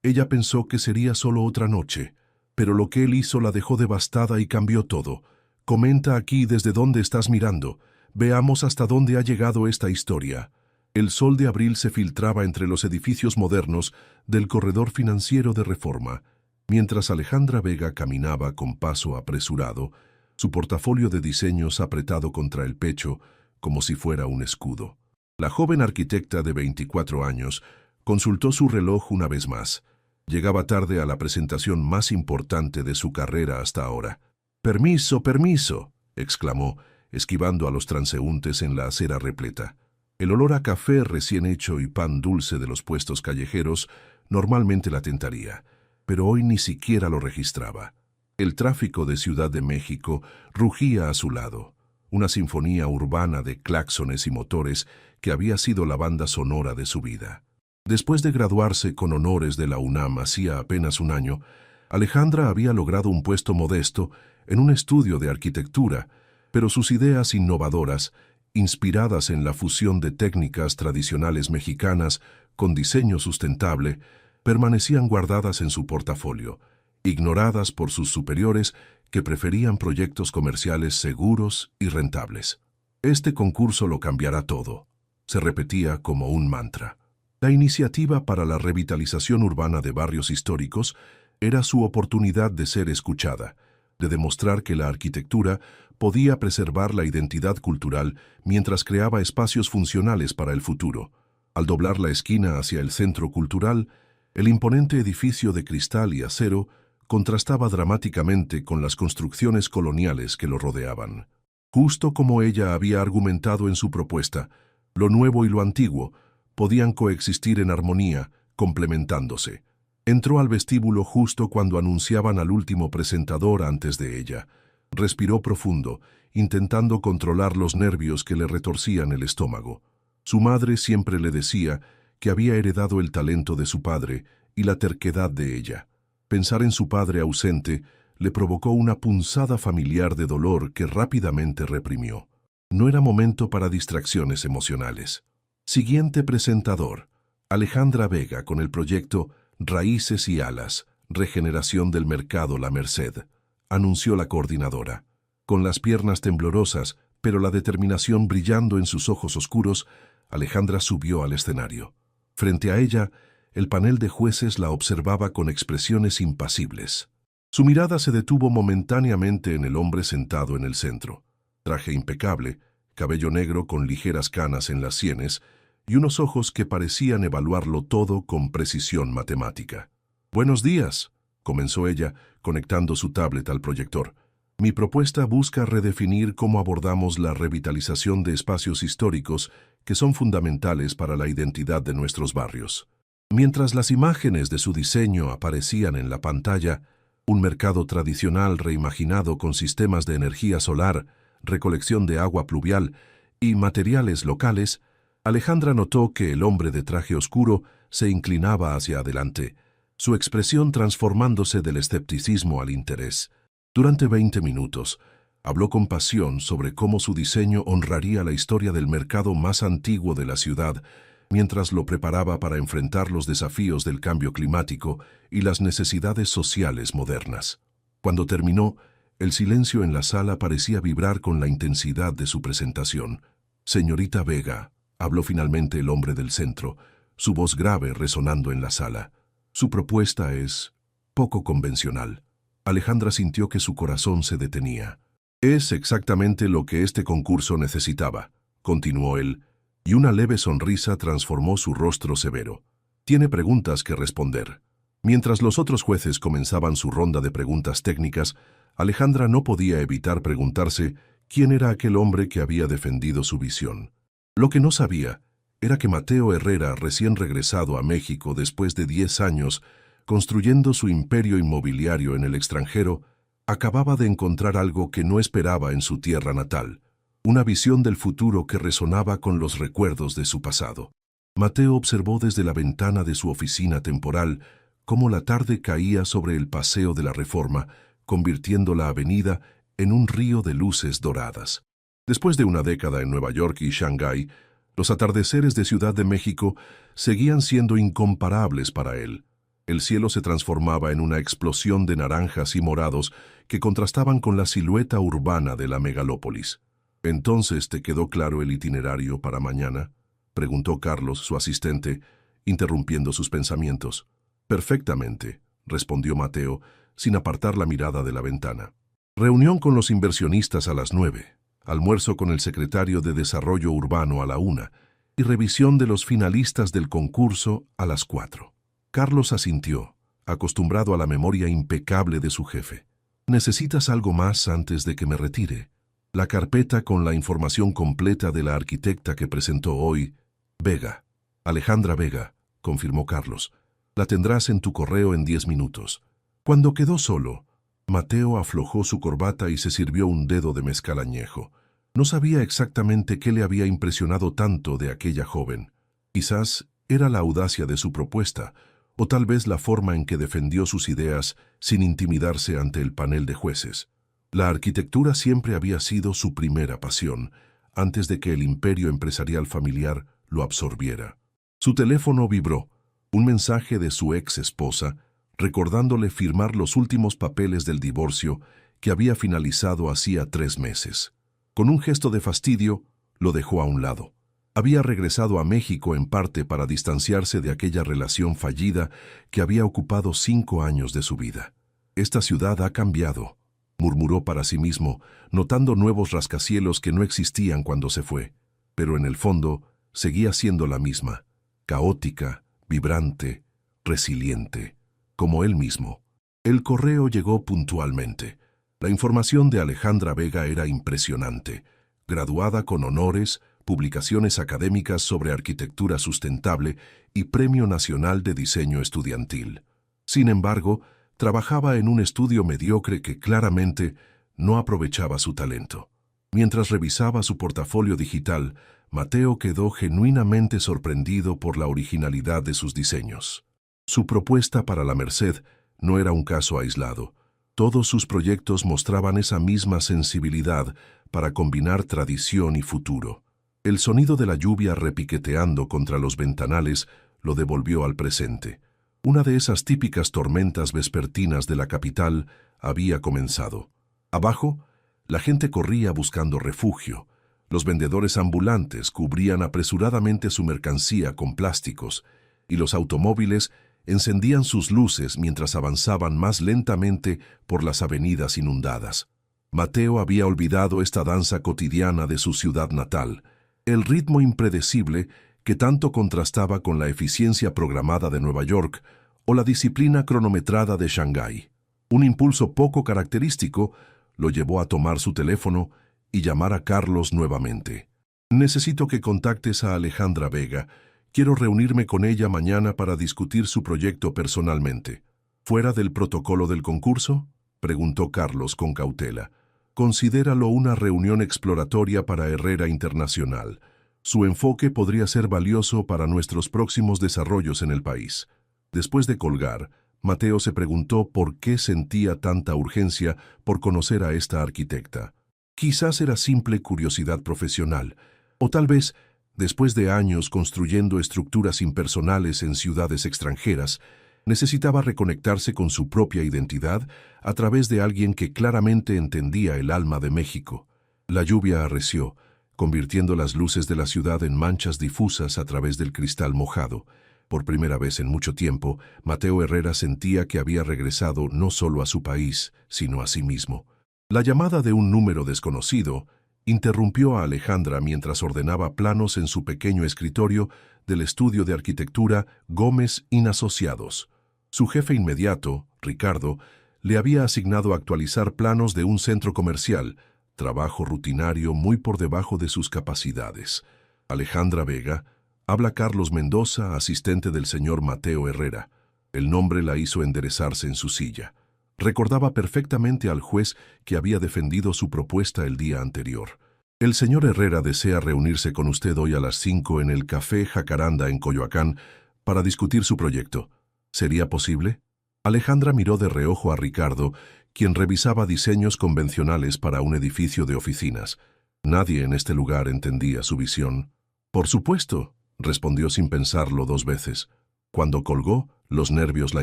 Ella pensó que sería solo otra noche, pero lo que él hizo la dejó devastada y cambió todo. Comenta aquí desde dónde estás mirando. Veamos hasta dónde ha llegado esta historia. El sol de abril se filtraba entre los edificios modernos del corredor financiero de Reforma, mientras Alejandra Vega caminaba con paso apresurado, su portafolio de diseños apretado contra el pecho como si fuera un escudo. La joven arquitecta de 24 años consultó su reloj una vez más. Llegaba tarde a la presentación más importante de su carrera hasta ahora. «Permiso, permiso», exclamó, esquivando a los transeúntes en la acera repleta. El olor a café recién hecho y pan dulce de los puestos callejeros normalmente la tentaría, pero hoy ni siquiera lo registraba. El tráfico de Ciudad de México rugía a su lado, una sinfonía urbana de claxones y motores que había sido la banda sonora de su vida. Después de graduarse con honores de la UNAM hacía apenas un año, Alejandra había logrado un puesto modesto en un estudio de arquitectura, pero sus ideas innovadoras, inspiradas en la fusión de técnicas tradicionales mexicanas con diseño sustentable, permanecían guardadas en su portafolio, ignoradas por sus superiores que preferían proyectos comerciales seguros y rentables. Este concurso lo cambiará todo, se repetía como un mantra. La iniciativa para la revitalización urbana de barrios históricos era su oportunidad de ser escuchada, de demostrar que la arquitectura podía preservar la identidad cultural mientras creaba espacios funcionales para el futuro. Al doblar la esquina hacia el centro cultural, el imponente edificio de cristal y acero contrastaba dramáticamente con las construcciones coloniales que lo rodeaban. Justo como ella había argumentado en su propuesta, lo nuevo y lo antiguo podían coexistir en armonía, complementándose. Entró al vestíbulo justo cuando anunciaban al último presentador antes de ella. Respiró profundo, intentando controlar los nervios que le retorcían el estómago. Su madre siempre le decía que había heredado el talento de su padre y la terquedad de ella. Pensar en su padre ausente le provocó una punzada familiar de dolor que rápidamente reprimió. No era momento para distracciones emocionales. Siguiente presentador, Alejandra Vega con el proyecto Raíces y Alas, Regeneración del Mercado La Merced, anunció la coordinadora. Con las piernas temblorosas, pero la determinación brillando en sus ojos oscuros, Alejandra subió al escenario. Frente a ella, el panel de jueces la observaba con expresiones impasibles. Su mirada se detuvo momentáneamente en el hombre sentado en el centro. Traje impecable, cabello negro con ligeras canas en las sienes y unos ojos que parecían evaluarlo todo con precisión matemática. «Buenos días», comenzó ella, conectando su tablet al proyector. «Mi propuesta busca redefinir cómo abordamos la revitalización de espacios históricos que son fundamentales para la identidad de nuestros barrios». Mientras las imágenes de su diseño aparecían en la pantalla, un mercado tradicional reimaginado con sistemas de energía solar, recolección de agua pluvial y materiales locales, Alejandra notó que el hombre de traje oscuro se inclinaba hacia adelante, su expresión transformándose del escepticismo al interés. Durante 20 minutos, habló con pasión sobre cómo su diseño honraría la historia del mercado más antiguo de la ciudad, mientras lo preparaba para enfrentar los desafíos del cambio climático y las necesidades sociales modernas. Cuando terminó, el silencio en la sala parecía vibrar con la intensidad de su presentación. «Señorita Vega», habló finalmente el hombre del centro, su voz grave resonando en la sala. «Su propuesta es poco convencional». Alejandra sintió que su corazón se detenía. «Es exactamente lo que este concurso necesitaba», continuó él, y una leve sonrisa transformó su rostro severo. «Tiene preguntas que responder». Mientras los otros jueces comenzaban su ronda de preguntas técnicas, Alejandra no podía evitar preguntarse quién era aquel hombre que había defendido su visión. Lo que no sabía era que Mateo Herrera, recién regresado a México después de 10 años, construyendo su imperio inmobiliario en el extranjero, acababa de encontrar algo que no esperaba en su tierra natal, una visión del futuro que resonaba con los recuerdos de su pasado. Mateo observó desde la ventana de su oficina temporal cómo la tarde caía sobre el Paseo de la Reforma, convirtiendo la avenida en un río de luces doradas. Después de una década en Nueva York y Shanghái, los atardeceres de Ciudad de México seguían siendo incomparables para él. El cielo se transformaba en una explosión de naranjas y morados que contrastaban con la silueta urbana de la megalópolis. «¿Entonces te quedó claro el itinerario para mañana?», preguntó Carlos, su asistente, interrumpiendo sus pensamientos. «Perfectamente», respondió Mateo, sin apartar la mirada de la ventana. Reunión con los inversionistas a las 9, almuerzo con el secretario de Desarrollo Urbano a la 1 y revisión de los finalistas del concurso a las 4. Carlos asintió, acostumbrado a la memoria impecable de su jefe. «¿Necesitas algo más antes de que me retire?». «La carpeta con la información completa de la arquitecta que presentó hoy, Vega. Alejandra Vega», confirmó Carlos. «La tendrás en tu correo en 10 minutos». Cuando quedó solo, Mateo aflojó su corbata y se sirvió un dedo de mezcal añejo. No sabía exactamente qué le había impresionado tanto de aquella joven. Quizás era la audacia de su propuesta, o tal vez la forma en que defendió sus ideas sin intimidarse ante el panel de jueces. La arquitectura siempre había sido su primera pasión, antes de que el imperio empresarial familiar lo absorbiera. Su teléfono vibró, un mensaje de su ex esposa, recordándole firmar los últimos papeles del divorcio que había finalizado hacía 3 meses. Con un gesto de fastidio, lo dejó a un lado. Había regresado a México en parte para distanciarse de aquella relación fallida que había ocupado 5 años de su vida. «Esta ciudad ha cambiado», murmuró para sí mismo, notando nuevos rascacielos que no existían cuando se fue. Pero en el fondo, seguía siendo la misma, caótica, vibrante, resiliente, como él mismo. El correo llegó puntualmente. La información de Alejandra Vega era impresionante. Graduada con honores, publicaciones académicas sobre arquitectura sustentable y Premio Nacional de Diseño Estudiantil. Sin embargo, trabajaba en un estudio mediocre que claramente no aprovechaba su talento. Mientras revisaba su portafolio digital, Mateo quedó genuinamente sorprendido por la originalidad de sus diseños. Su propuesta para la Merced no era un caso aislado. Todos sus proyectos mostraban esa misma sensibilidad para combinar tradición y futuro. El sonido de la lluvia repiqueteando contra los ventanales lo devolvió al presente. Una de esas típicas tormentas vespertinas de la capital había comenzado. Abajo, la gente corría buscando refugio. Los vendedores ambulantes cubrían apresuradamente su mercancía con plásticos y los automóviles encendían sus luces mientras avanzaban más lentamente por las avenidas inundadas. Mateo había olvidado esta danza cotidiana de su ciudad natal, el ritmo impredecible que tanto contrastaba con la eficiencia programada de Nueva York o la disciplina cronometrada de Shanghái. Un impulso poco característico lo llevó a tomar su teléfono y llamar a Carlos nuevamente. «Necesito que contactes a Alejandra Vega. Quiero reunirme con ella mañana para discutir su proyecto personalmente». «¿Fuera del protocolo del concurso?», preguntó Carlos con cautela. «Considéralo una reunión exploratoria para Herrera Internacional. Su enfoque podría ser valioso para nuestros próximos desarrollos en el país». Después de colgar, Mateo se preguntó por qué sentía tanta urgencia por conocer a esta arquitecta. Quizás era simple curiosidad profesional, o tal vez, después de años construyendo estructuras impersonales en ciudades extranjeras, necesitaba reconectarse con su propia identidad a través de alguien que claramente entendía el alma de México. La lluvia arreció, convirtiendo las luces de la ciudad en manchas difusas a través del cristal mojado. Por primera vez en mucho tiempo, Mateo Herrera sentía que había regresado no solo a su país, sino a sí mismo. La llamada de un número desconocido interrumpió a Alejandra mientras ordenaba planos en su pequeño escritorio del estudio de arquitectura Gómez y Asociados. Su jefe inmediato, Ricardo, le había asignado actualizar planos de un centro comercial, trabajo rutinario muy por debajo de sus capacidades. «Alejandra Vega», habla Carlos Mendoza, asistente del señor Mateo Herrera. El nombre la hizo enderezarse en su silla. Recordaba perfectamente al juez que había defendido su propuesta el día anterior. «El señor Herrera desea reunirse con usted hoy a las 5 en el Café Jacaranda en Coyoacán para discutir su proyecto. ¿Sería posible?». Alejandra miró de reojo a Ricardo, quien revisaba diseños convencionales para un edificio de oficinas. Nadie en este lugar entendía su visión. «Por supuesto», respondió sin pensarlo 2 veces. Cuando colgó, los nervios la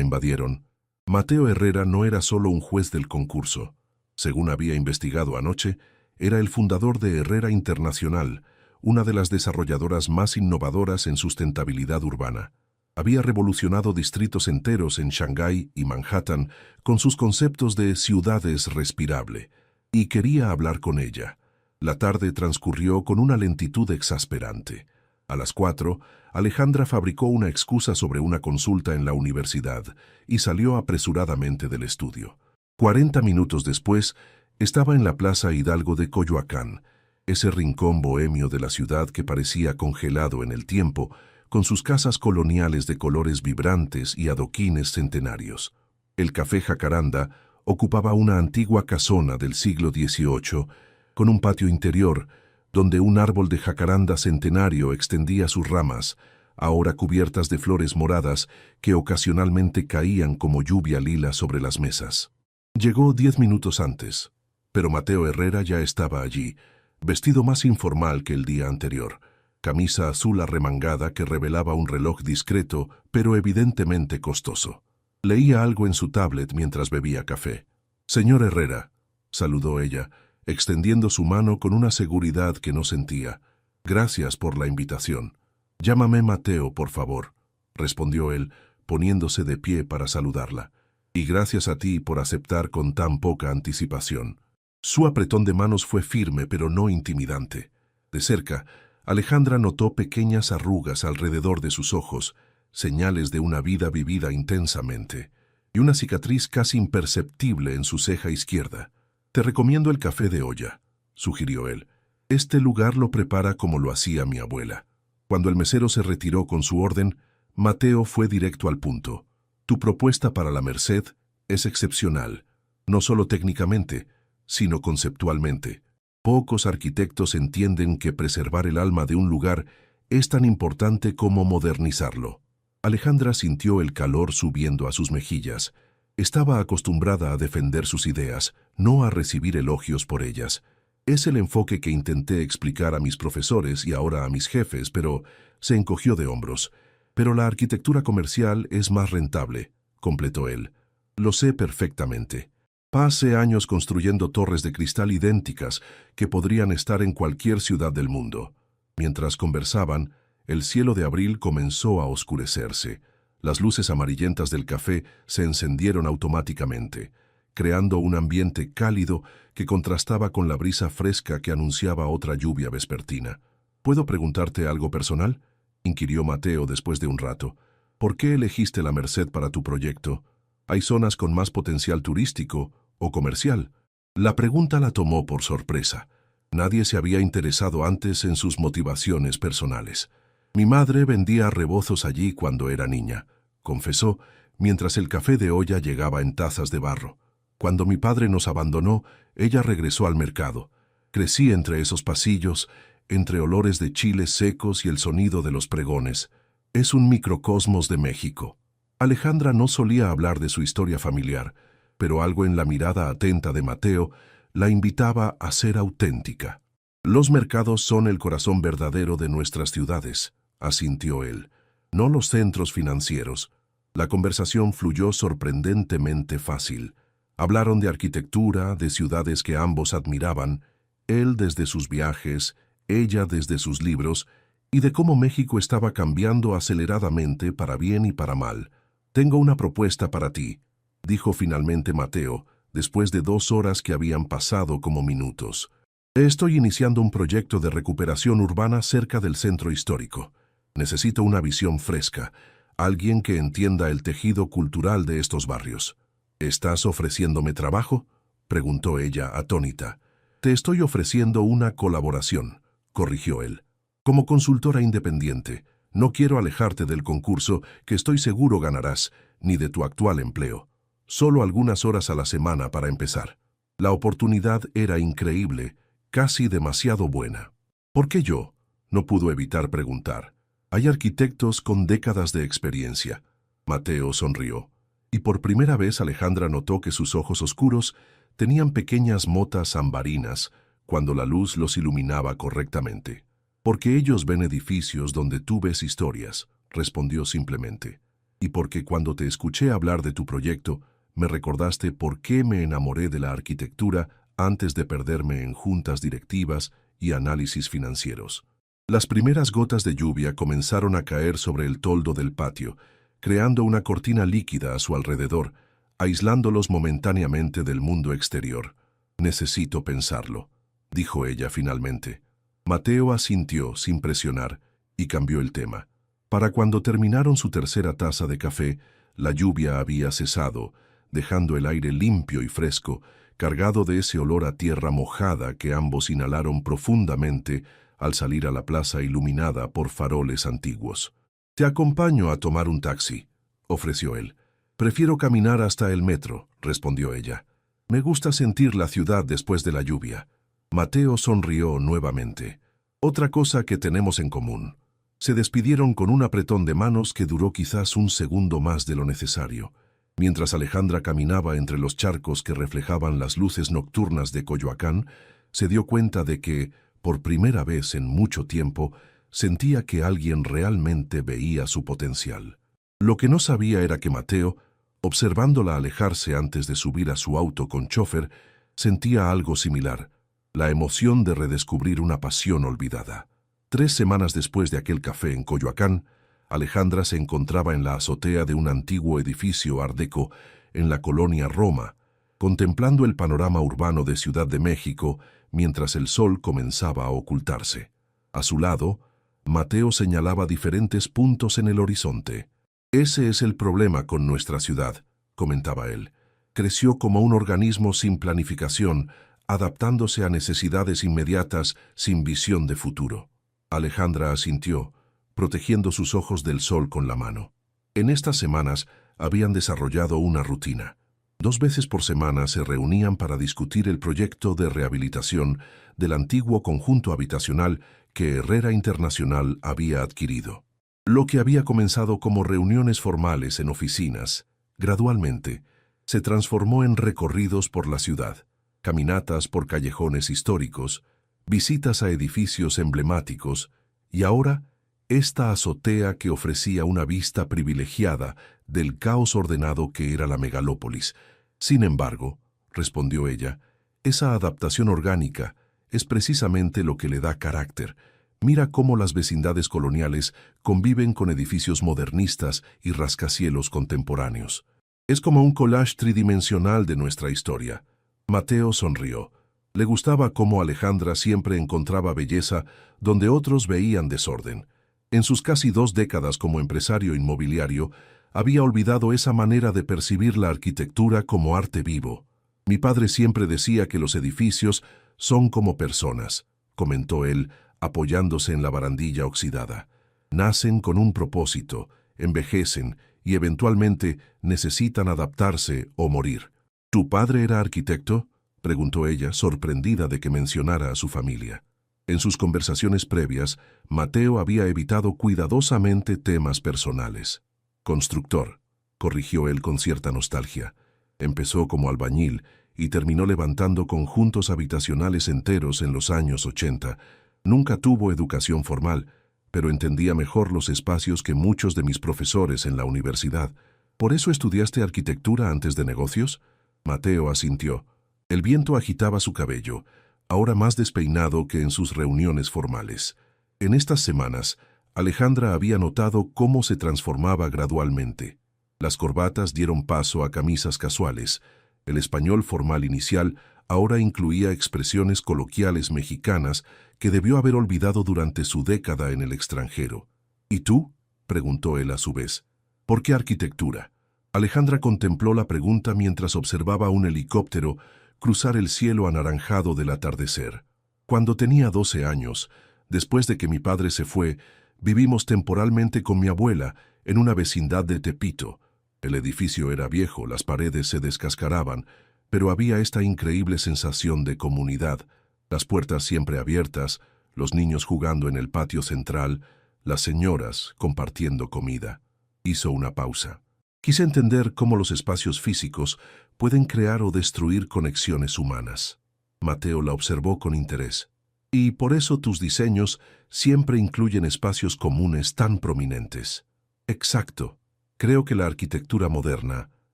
invadieron. Mateo Herrera no era solo un juez del concurso. Según había investigado anoche, era el fundador de Herrera Internacional, una de las desarrolladoras más innovadoras en sustentabilidad urbana. Había revolucionado distritos enteros en Shanghái y Manhattan con sus conceptos de ciudades respirable, y quería hablar con ella. La tarde transcurrió con una lentitud exasperante. A las 4, Alejandra fabricó una excusa sobre una consulta en la universidad y salió apresuradamente del estudio. 40 minutos después, estaba en la Plaza Hidalgo de Coyoacán, ese rincón bohemio de la ciudad que parecía congelado en el tiempo, con sus casas coloniales de colores vibrantes y adoquines centenarios. El Café Jacaranda ocupaba una antigua casona del siglo XVIII, con un patio interior, donde un árbol de jacaranda centenario extendía sus ramas, ahora cubiertas de flores moradas que ocasionalmente caían como lluvia lila sobre las mesas. Llegó 10 minutos antes, pero Mateo Herrera ya estaba allí, vestido más informal que el día anterior, camisa azul arremangada que revelaba un reloj discreto, pero evidentemente costoso. Leía algo en su tablet mientras bebía café. «Señor Herrera», saludó ella, extendiendo su mano con una seguridad que no sentía. «Gracias por la invitación». «Llámame Mateo, por favor», respondió él, poniéndose de pie para saludarla. «Y gracias a ti por aceptar con tan poca anticipación». Su apretón de manos fue firme pero no intimidante. De cerca, Alejandra notó pequeñas arrugas alrededor de sus ojos, señales de una vida vivida intensamente, y una cicatriz casi imperceptible en su ceja izquierda. «Te recomiendo el café de olla», sugirió él. «Este lugar lo prepara como lo hacía mi abuela». Cuando el mesero se retiró con su orden, Mateo fue directo al punto. «Tu propuesta para la Merced es excepcional, no solo técnicamente, sino conceptualmente. Pocos arquitectos entienden que preservar el alma de un lugar es tan importante como modernizarlo». Alejandra sintió el calor subiendo a sus mejillas. Estaba acostumbrada a defender sus ideas, no a recibir elogios por ellas. «Es el enfoque que intenté explicar a mis profesores y ahora a mis jefes, pero…» se encogió de hombros. «Pero la arquitectura comercial es más rentable», completó él. «Lo sé perfectamente. Pasé años construyendo torres de cristal idénticas que podrían estar en cualquier ciudad del mundo». Mientras conversaban, el cielo de abril comenzó a oscurecerse. Las luces amarillentas del café se encendieron automáticamente, creando un ambiente cálido que contrastaba con la brisa fresca que anunciaba otra lluvia vespertina. «¿Puedo preguntarte algo personal?», inquirió Mateo después de un rato. «¿Por qué elegiste la Merced para tu proyecto? ¿Hay zonas con más potencial turístico o comercial?». La pregunta la tomó por sorpresa. Nadie se había interesado antes en sus motivaciones personales. «Mi madre vendía rebozos allí cuando era niña», confesó, mientras el café de olla llegaba en tazas de barro. «Cuando mi padre nos abandonó, ella regresó al mercado. Crecí entre esos pasillos, entre olores de chiles secos y el sonido de los pregones. Es un microcosmos de México». Alejandra no solía hablar de su historia familiar, pero algo en la mirada atenta de Mateo la invitaba a ser auténtica. «Los mercados son el corazón verdadero de nuestras ciudades», asintió él, «no los centros financieros». La conversación fluyó sorprendentemente fácil. Hablaron de arquitectura, de ciudades que ambos admiraban, él desde sus viajes, ella desde sus libros, y de cómo México estaba cambiando aceleradamente para bien y para mal. «Tengo una propuesta para ti», dijo finalmente Mateo, después de 2 horas que habían pasado como minutos. «Estoy iniciando un proyecto de recuperación urbana cerca del centro histórico. Necesito una visión fresca, alguien que entienda el tejido cultural de estos barrios». «¿Estás ofreciéndome trabajo?», preguntó ella atónita. «Te estoy ofreciendo una colaboración», corrigió él. «Como consultora independiente, no quiero alejarte del concurso que estoy seguro ganarás, ni de tu actual empleo. Solo algunas horas a la semana para empezar». La oportunidad era increíble, casi demasiado buena. «¿Por qué yo?», no pudo evitar preguntar. «Hay arquitectos con décadas de experiencia». Mateo sonrió, y por primera vez Alejandra notó que sus ojos oscuros tenían pequeñas motas ambarinas cuando la luz los iluminaba correctamente. «Porque ellos ven edificios donde tú ves historias», respondió simplemente. y porque cuando te escuché hablar de tu proyecto, me recordaste por qué me enamoré de la arquitectura antes de perderme en juntas directivas y análisis financieros. Las primeras gotas de lluvia comenzaron a caer sobre el toldo del patio, creando una cortina líquida a su alrededor, aislándolos momentáneamente del mundo exterior. Necesito pensarlo, dijo ella finalmente. Mateo asintió sin presionar y cambió el tema. Para cuando terminaron su tercera taza de café, la lluvia había cesado, dejando el aire limpio y fresco, cargado de ese olor a tierra mojada que ambos inhalaron profundamente al salir a la plaza iluminada por faroles antiguos. «Te acompaño a tomar un taxi», ofreció él. «Prefiero caminar hasta el metro», respondió ella. «Me gusta sentir la ciudad después de la lluvia». Mateo sonrió nuevamente. «Otra cosa que tenemos en común». Se despidieron con un apretón de manos que duró quizás un segundo más de lo necesario. Mientras Alejandra caminaba entre los charcos que reflejaban las luces nocturnas de Coyoacán, se dio cuenta de que, por primera vez en mucho tiempo, sentía que alguien realmente veía su potencial. Lo que no sabía era que Mateo, observándola alejarse antes de subir a su auto con chofer, sentía algo similar, la emoción de redescubrir una pasión olvidada. 3 semanas después de aquel café en Coyoacán, Alejandra se encontraba en la azotea de un antiguo edificio art déco en la colonia Roma, contemplando el panorama urbano de Ciudad de México mientras el sol comenzaba a ocultarse. A su lado, Mateo señalaba diferentes puntos en el horizonte. «Ese es el problema con nuestra ciudad», comentaba él. «Creció como un organismo sin planificación, adaptándose a necesidades inmediatas sin visión de futuro». Alejandra asintió, protegiendo sus ojos del sol con la mano. En estas semanas habían desarrollado una rutina. 2 veces por semana se reunían para discutir el proyecto de rehabilitación del antiguo conjunto habitacional que Herrera Internacional había adquirido. Lo que había comenzado como reuniones formales en oficinas, gradualmente, se transformó en recorridos por la ciudad, caminatas por callejones históricos, visitas a edificios emblemáticos y ahora esta azotea que ofrecía una vista privilegiada del caos ordenado que era la megalópolis. «Sin embargo», respondió ella, «esa adaptación orgánica es precisamente lo que le da carácter. Mira cómo las vecindades coloniales conviven con edificios modernistas y rascacielos contemporáneos. Es como un collage tridimensional de nuestra historia». Mateo sonrió. Le gustaba cómo Alejandra siempre encontraba belleza donde otros veían desorden. En sus casi 2 décadas como empresario inmobiliario, había olvidado esa manera de percibir la arquitectura como arte vivo. «Mi padre siempre decía que los edificios son como personas», comentó él, apoyándose en la barandilla oxidada. «Nacen con un propósito, envejecen y eventualmente necesitan adaptarse o morir». «¿Tu padre era arquitecto?», preguntó ella, sorprendida de que mencionara a su familia. En sus conversaciones previas, Mateo había evitado cuidadosamente temas personales. «Constructor», corrigió él con cierta nostalgia. «Empezó como albañil y terminó levantando conjuntos habitacionales enteros en los años 80. Nunca tuvo educación formal, pero entendía mejor los espacios que muchos de mis profesores en la universidad. ¿Por eso estudiaste arquitectura antes de negocios?». Mateo asintió. El viento agitaba su cabello, ahora más despeinado que en sus reuniones formales. En estas semanas, Alejandra había notado cómo se transformaba gradualmente. Las corbatas dieron paso a camisas casuales. El español formal inicial ahora incluía expresiones coloquiales mexicanas que debió haber olvidado durante su década en el extranjero. «¿Y tú?», preguntó él a su vez. «¿Por qué arquitectura?». Alejandra contempló la pregunta mientras observaba un helicóptero cruzar el cielo anaranjado del atardecer. «Cuando tenía 12 años, después de que mi padre se fue, vivimos temporalmente con mi abuela en una vecindad de Tepito. El edificio era viejo, las paredes se descascaraban, pero había esta increíble sensación de comunidad, las puertas siempre abiertas, los niños jugando en el patio central, las señoras compartiendo comida». Hizo una pausa. «Quise entender cómo los espacios físicos pueden crear o destruir conexiones humanas». Mateo la observó con interés. «Y por eso tus diseños siempre incluyen espacios comunes tan prominentes». «Exacto. Creo que la arquitectura moderna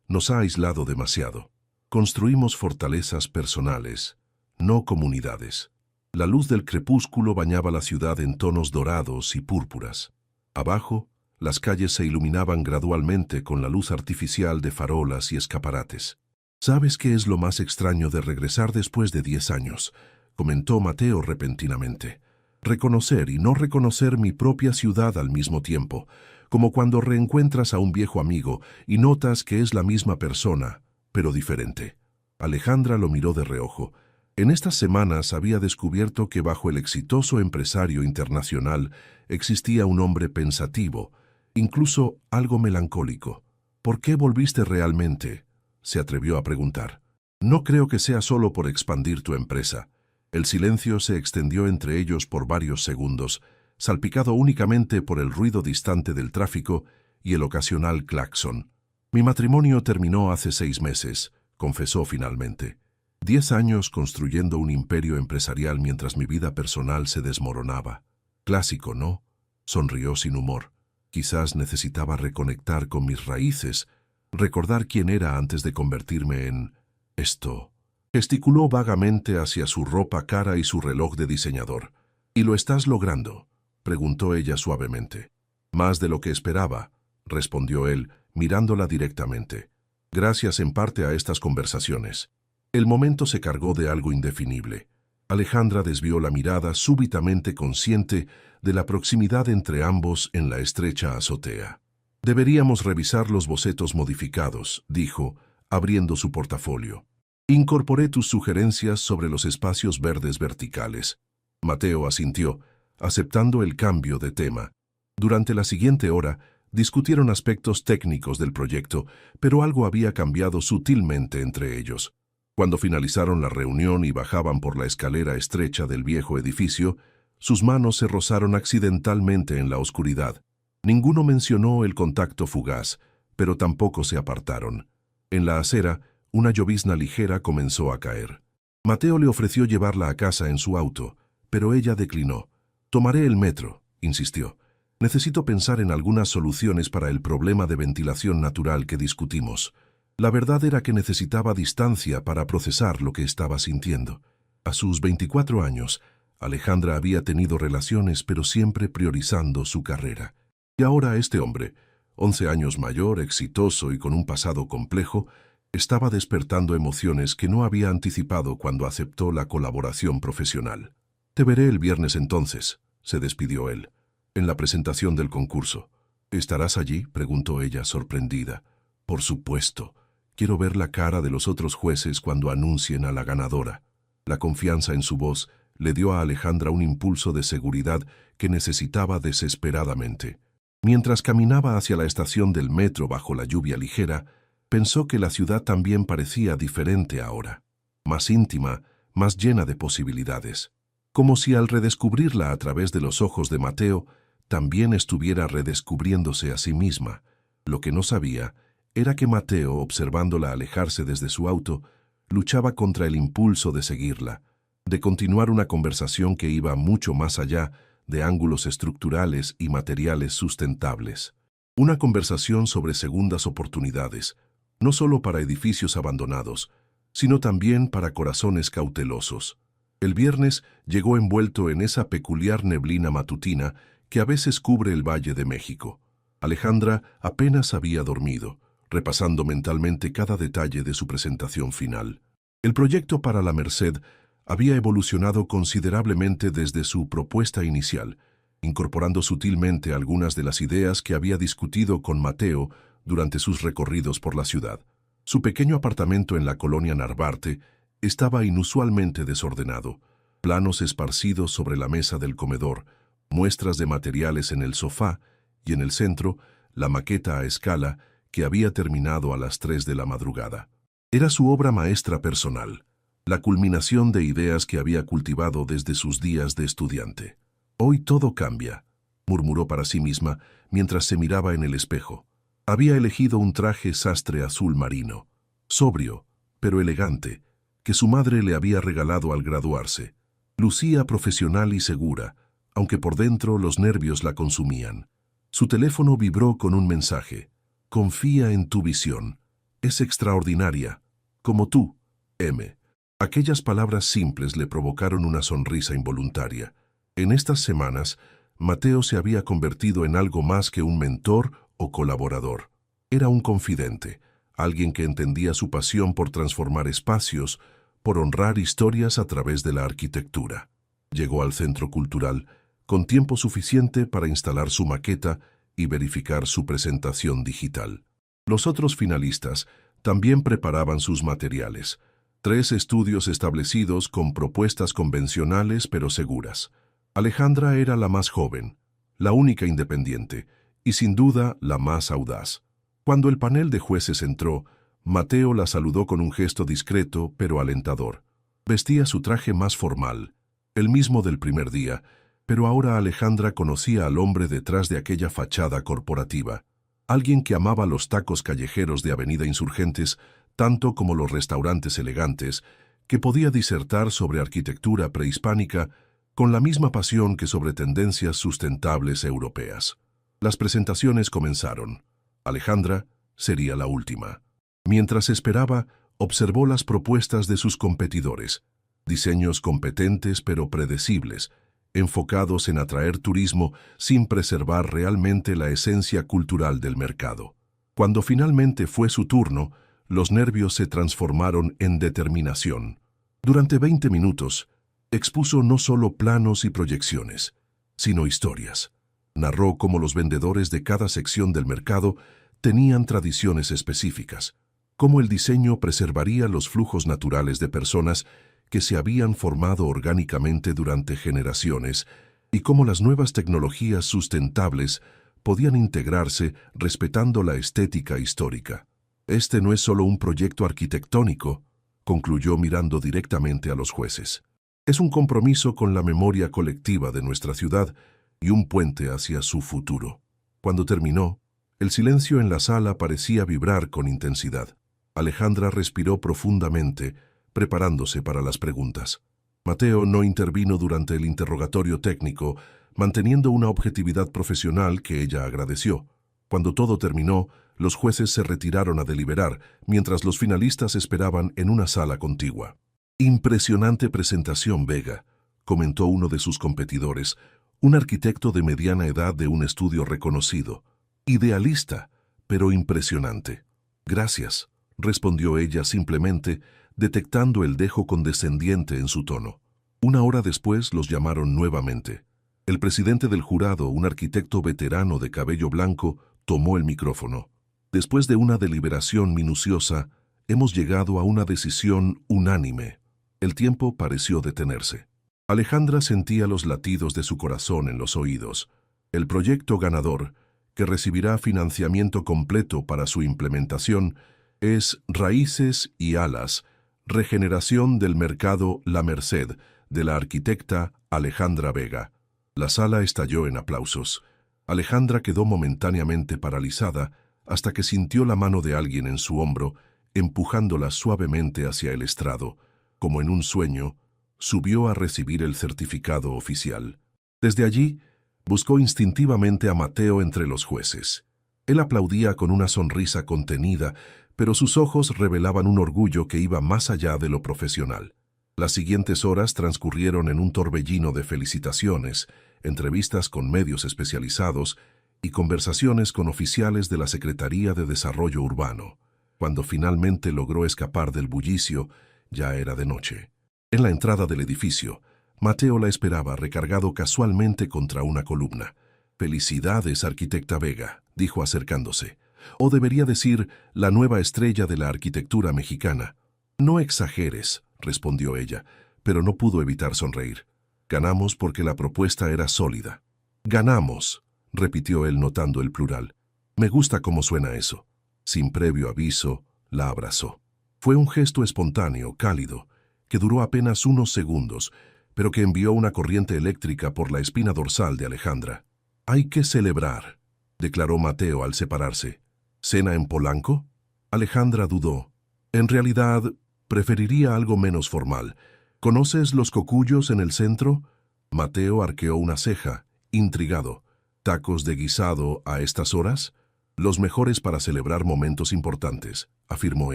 nos ha aislado demasiado. Construimos fortalezas personales, no comunidades. La luz del crepúsculo bañaba la ciudad en tonos dorados y púrpuras. Abajo, las calles se iluminaban gradualmente con la luz artificial de farolas y escaparates. ¿Sabes qué es lo más extraño de regresar después de 10 años?, comentó Mateo repentinamente. Reconocer y no reconocer mi propia ciudad al mismo tiempo, como cuando reencuentras a un viejo amigo y notas que es la misma persona, pero diferente. Alejandra lo miró de reojo. En estas semanas había descubierto que bajo el exitoso empresario internacional existía un hombre pensativo, incluso algo melancólico. ¿Por qué volviste realmente?, se atrevió a preguntar. No creo que sea solo por expandir tu empresa. El silencio se extendió entre ellos por varios segundos, salpicado únicamente por el ruido distante del tráfico y el ocasional claxon. Mi matrimonio terminó hace 6 meses, confesó finalmente. 10 años construyendo un imperio empresarial mientras mi vida personal se desmoronaba. Clásico, ¿no? Sonrió sin humor. Quizás necesitaba reconectar con mis raíces, recordar quién era antes de convertirme en esto. Gesticuló vagamente hacia su ropa cara y su reloj de diseñador. ¿Y lo estás logrando?, preguntó ella suavemente. Más de lo que esperaba, respondió él, mirándola directamente. Gracias en parte a estas conversaciones. El momento se cargó de algo indefinible. Alejandra desvió la mirada súbitamente consciente de la proximidad entre ambos en la estrecha azotea. Deberíamos revisar los bocetos modificados, dijo, abriendo su portafolio. Incorporé tus sugerencias sobre los espacios verdes verticales. Mateo asintió, aceptando el cambio de tema. Durante la siguiente hora, discutieron aspectos técnicos del proyecto, pero algo había cambiado sutilmente entre ellos. Cuando finalizaron la reunión y bajaban por la escalera estrecha del viejo edificio, sus manos se rozaron accidentalmente en la oscuridad. Ninguno mencionó el contacto fugaz, pero tampoco se apartaron. En la acera, una llovizna ligera comenzó a caer. Mateo le ofreció llevarla a casa en su auto, pero ella declinó. «Tomaré el metro», insistió. «Necesito pensar en algunas soluciones para el problema de ventilación natural que discutimos». La verdad era que necesitaba distancia para procesar lo que estaba sintiendo. A sus 24 años, Alejandra había tenido relaciones, pero siempre priorizando su carrera. Y ahora este hombre, 11 años mayor, exitoso y con un pasado complejo, estaba despertando emociones que no había anticipado cuando aceptó la colaboración profesional. «Te veré el viernes entonces», se despidió él, «en la presentación del concurso». «¿Estarás allí?», preguntó ella sorprendida. «Por supuesto. Quiero ver la cara de los otros jueces cuando anuncien a la ganadora». La confianza en su voz le dio a Alejandra un impulso de seguridad que necesitaba desesperadamente. Mientras caminaba hacia la estación del metro bajo la lluvia ligera, pensó que la ciudad también parecía diferente ahora, más íntima, más llena de posibilidades. Como si al redescubrirla a través de los ojos de Mateo, también estuviera redescubriéndose a sí misma. Lo que no sabía era que Mateo, observándola alejarse desde su auto, luchaba contra el impulso de seguirla, de continuar una conversación que iba mucho más allá de ángulos estructurales y materiales sustentables. Una conversación sobre segundas oportunidades, no solo para edificios abandonados, sino también para corazones cautelosos. El viernes llegó envuelto en esa peculiar neblina matutina que a veces cubre el Valle de México. Alejandra apenas había dormido, repasando mentalmente cada detalle de su presentación final. El proyecto para la Merced había evolucionado considerablemente desde su propuesta inicial, incorporando sutilmente algunas de las ideas que había discutido con Mateo durante sus recorridos por la ciudad. Su pequeño apartamento en la colonia Narvarte estaba inusualmente desordenado, planos esparcidos sobre la mesa del comedor, muestras de materiales en el sofá y en el centro, la maqueta a escala que había terminado a las 3 de la madrugada. Era su obra maestra personal, la culminación de ideas que había cultivado desde sus días de estudiante. «Hoy todo cambia», murmuró para sí misma mientras se miraba en el espejo. Había elegido un traje sastre azul marino, sobrio, pero elegante, que su madre le había regalado al graduarse. Lucía profesional y segura, aunque por dentro los nervios la consumían. Su teléfono vibró con un mensaje. Confía en tu visión. Es extraordinaria. Como tú, M. Aquellas palabras simples le provocaron una sonrisa involuntaria. En estas semanas, Mateo se había convertido en algo más que un mentor o colaborador. Era un confidente, alguien que entendía su pasión por transformar espacios, por honrar historias a través de la arquitectura. Llegó al centro cultural con tiempo suficiente para instalar su maqueta y verificar su presentación digital. Los otros finalistas también preparaban sus materiales. 3 estudios establecidos con propuestas convencionales pero seguras. Alejandra era la más joven, la única independiente y sin duda la más audaz. Cuando el panel de jueces entró, Mateo la saludó con un gesto discreto pero alentador. Vestía su traje más formal, el mismo del primer día, pero ahora Alejandra conocía al hombre detrás de aquella fachada corporativa. Alguien que amaba los tacos callejeros de Avenida Insurgentes tanto como los restaurantes elegantes, que podía disertar sobre arquitectura prehispánica con la misma pasión que sobre tendencias sustentables europeas. Las presentaciones comenzaron. Alejandra sería la última. Mientras esperaba, observó las propuestas de sus competidores. Diseños competentes pero predecibles, enfocados en atraer turismo sin preservar realmente la esencia cultural del mercado. Cuando finalmente fue su turno, los nervios se transformaron en determinación. Durante 20 minutos, expuso no solo planos y proyecciones, sino historias. Narró cómo los vendedores de cada sección del mercado tenían tradiciones específicas, cómo el diseño preservaría los flujos naturales de personas que se habían formado orgánicamente durante generaciones y cómo las nuevas tecnologías sustentables podían integrarse respetando la estética histórica. Este no es solo un proyecto arquitectónico, concluyó mirando directamente a los jueces. Es un compromiso con la memoria colectiva de nuestra ciudad y un puente hacia su futuro. Cuando terminó, el silencio en la sala parecía vibrar con intensidad. Alejandra respiró profundamente, preparándose para las preguntas. Mateo no intervino durante el interrogatorio técnico, manteniendo una objetividad profesional que ella agradeció. Cuando todo terminó, los jueces se retiraron a deliberar, mientras los finalistas esperaban en una sala contigua. «Impresionante presentación, Vega», comentó uno de sus competidores, un arquitecto de mediana edad de un estudio reconocido. «Idealista, pero impresionante». «Gracias», respondió ella simplemente, detectando el dejo condescendiente en su tono. Una hora después los llamaron nuevamente. El presidente del jurado, un arquitecto veterano de cabello blanco, tomó el micrófono. «Después de una deliberación minuciosa, hemos llegado a una decisión unánime». El tiempo pareció detenerse. Alejandra sentía los latidos de su corazón en los oídos. El proyecto ganador, que recibirá financiamiento completo para su implementación, es Raíces y Alas, regeneración del mercado La Merced, de la arquitecta Alejandra Vega. La sala estalló en aplausos. Alejandra quedó momentáneamente paralizada hasta que sintió la mano de alguien en su hombro, empujándola suavemente hacia el estrado. Como en un sueño, subió a recibir el certificado oficial. Desde allí, buscó instintivamente a Mateo entre los jueces. Él aplaudía con una sonrisa contenida, pero sus ojos revelaban un orgullo que iba más allá de lo profesional. Las siguientes horas transcurrieron en un torbellino de felicitaciones, entrevistas con medios especializados y conversaciones con oficiales de la Secretaría de Desarrollo Urbano. Cuando finalmente logró escapar del bullicio, ya era de noche. En la entrada del edificio, Mateo la esperaba recargado casualmente contra una columna. «Felicidades, arquitecta Vega», dijo acercándose. «O debería decir, la nueva estrella de la arquitectura mexicana». «No exageres», respondió ella, pero no pudo evitar sonreír. «Ganamos porque la propuesta era sólida». «Ganamos», repitió él notando el plural. «Me gusta cómo suena eso». Sin previo aviso, la abrazó. Fue un gesto espontáneo, cálido, que duró apenas unos segundos, pero que envió una corriente eléctrica por la espina dorsal de Alejandra. «Hay que celebrar», declaró Mateo al separarse. «¿Cena en Polanco?» Alejandra dudó. En realidad, preferiría algo menos formal. ¿Conoces los cocuyos en el centro? Mateo arqueó una ceja, intrigado. ¿Tacos de guisado a estas horas? Los mejores para celebrar momentos importantes, afirmó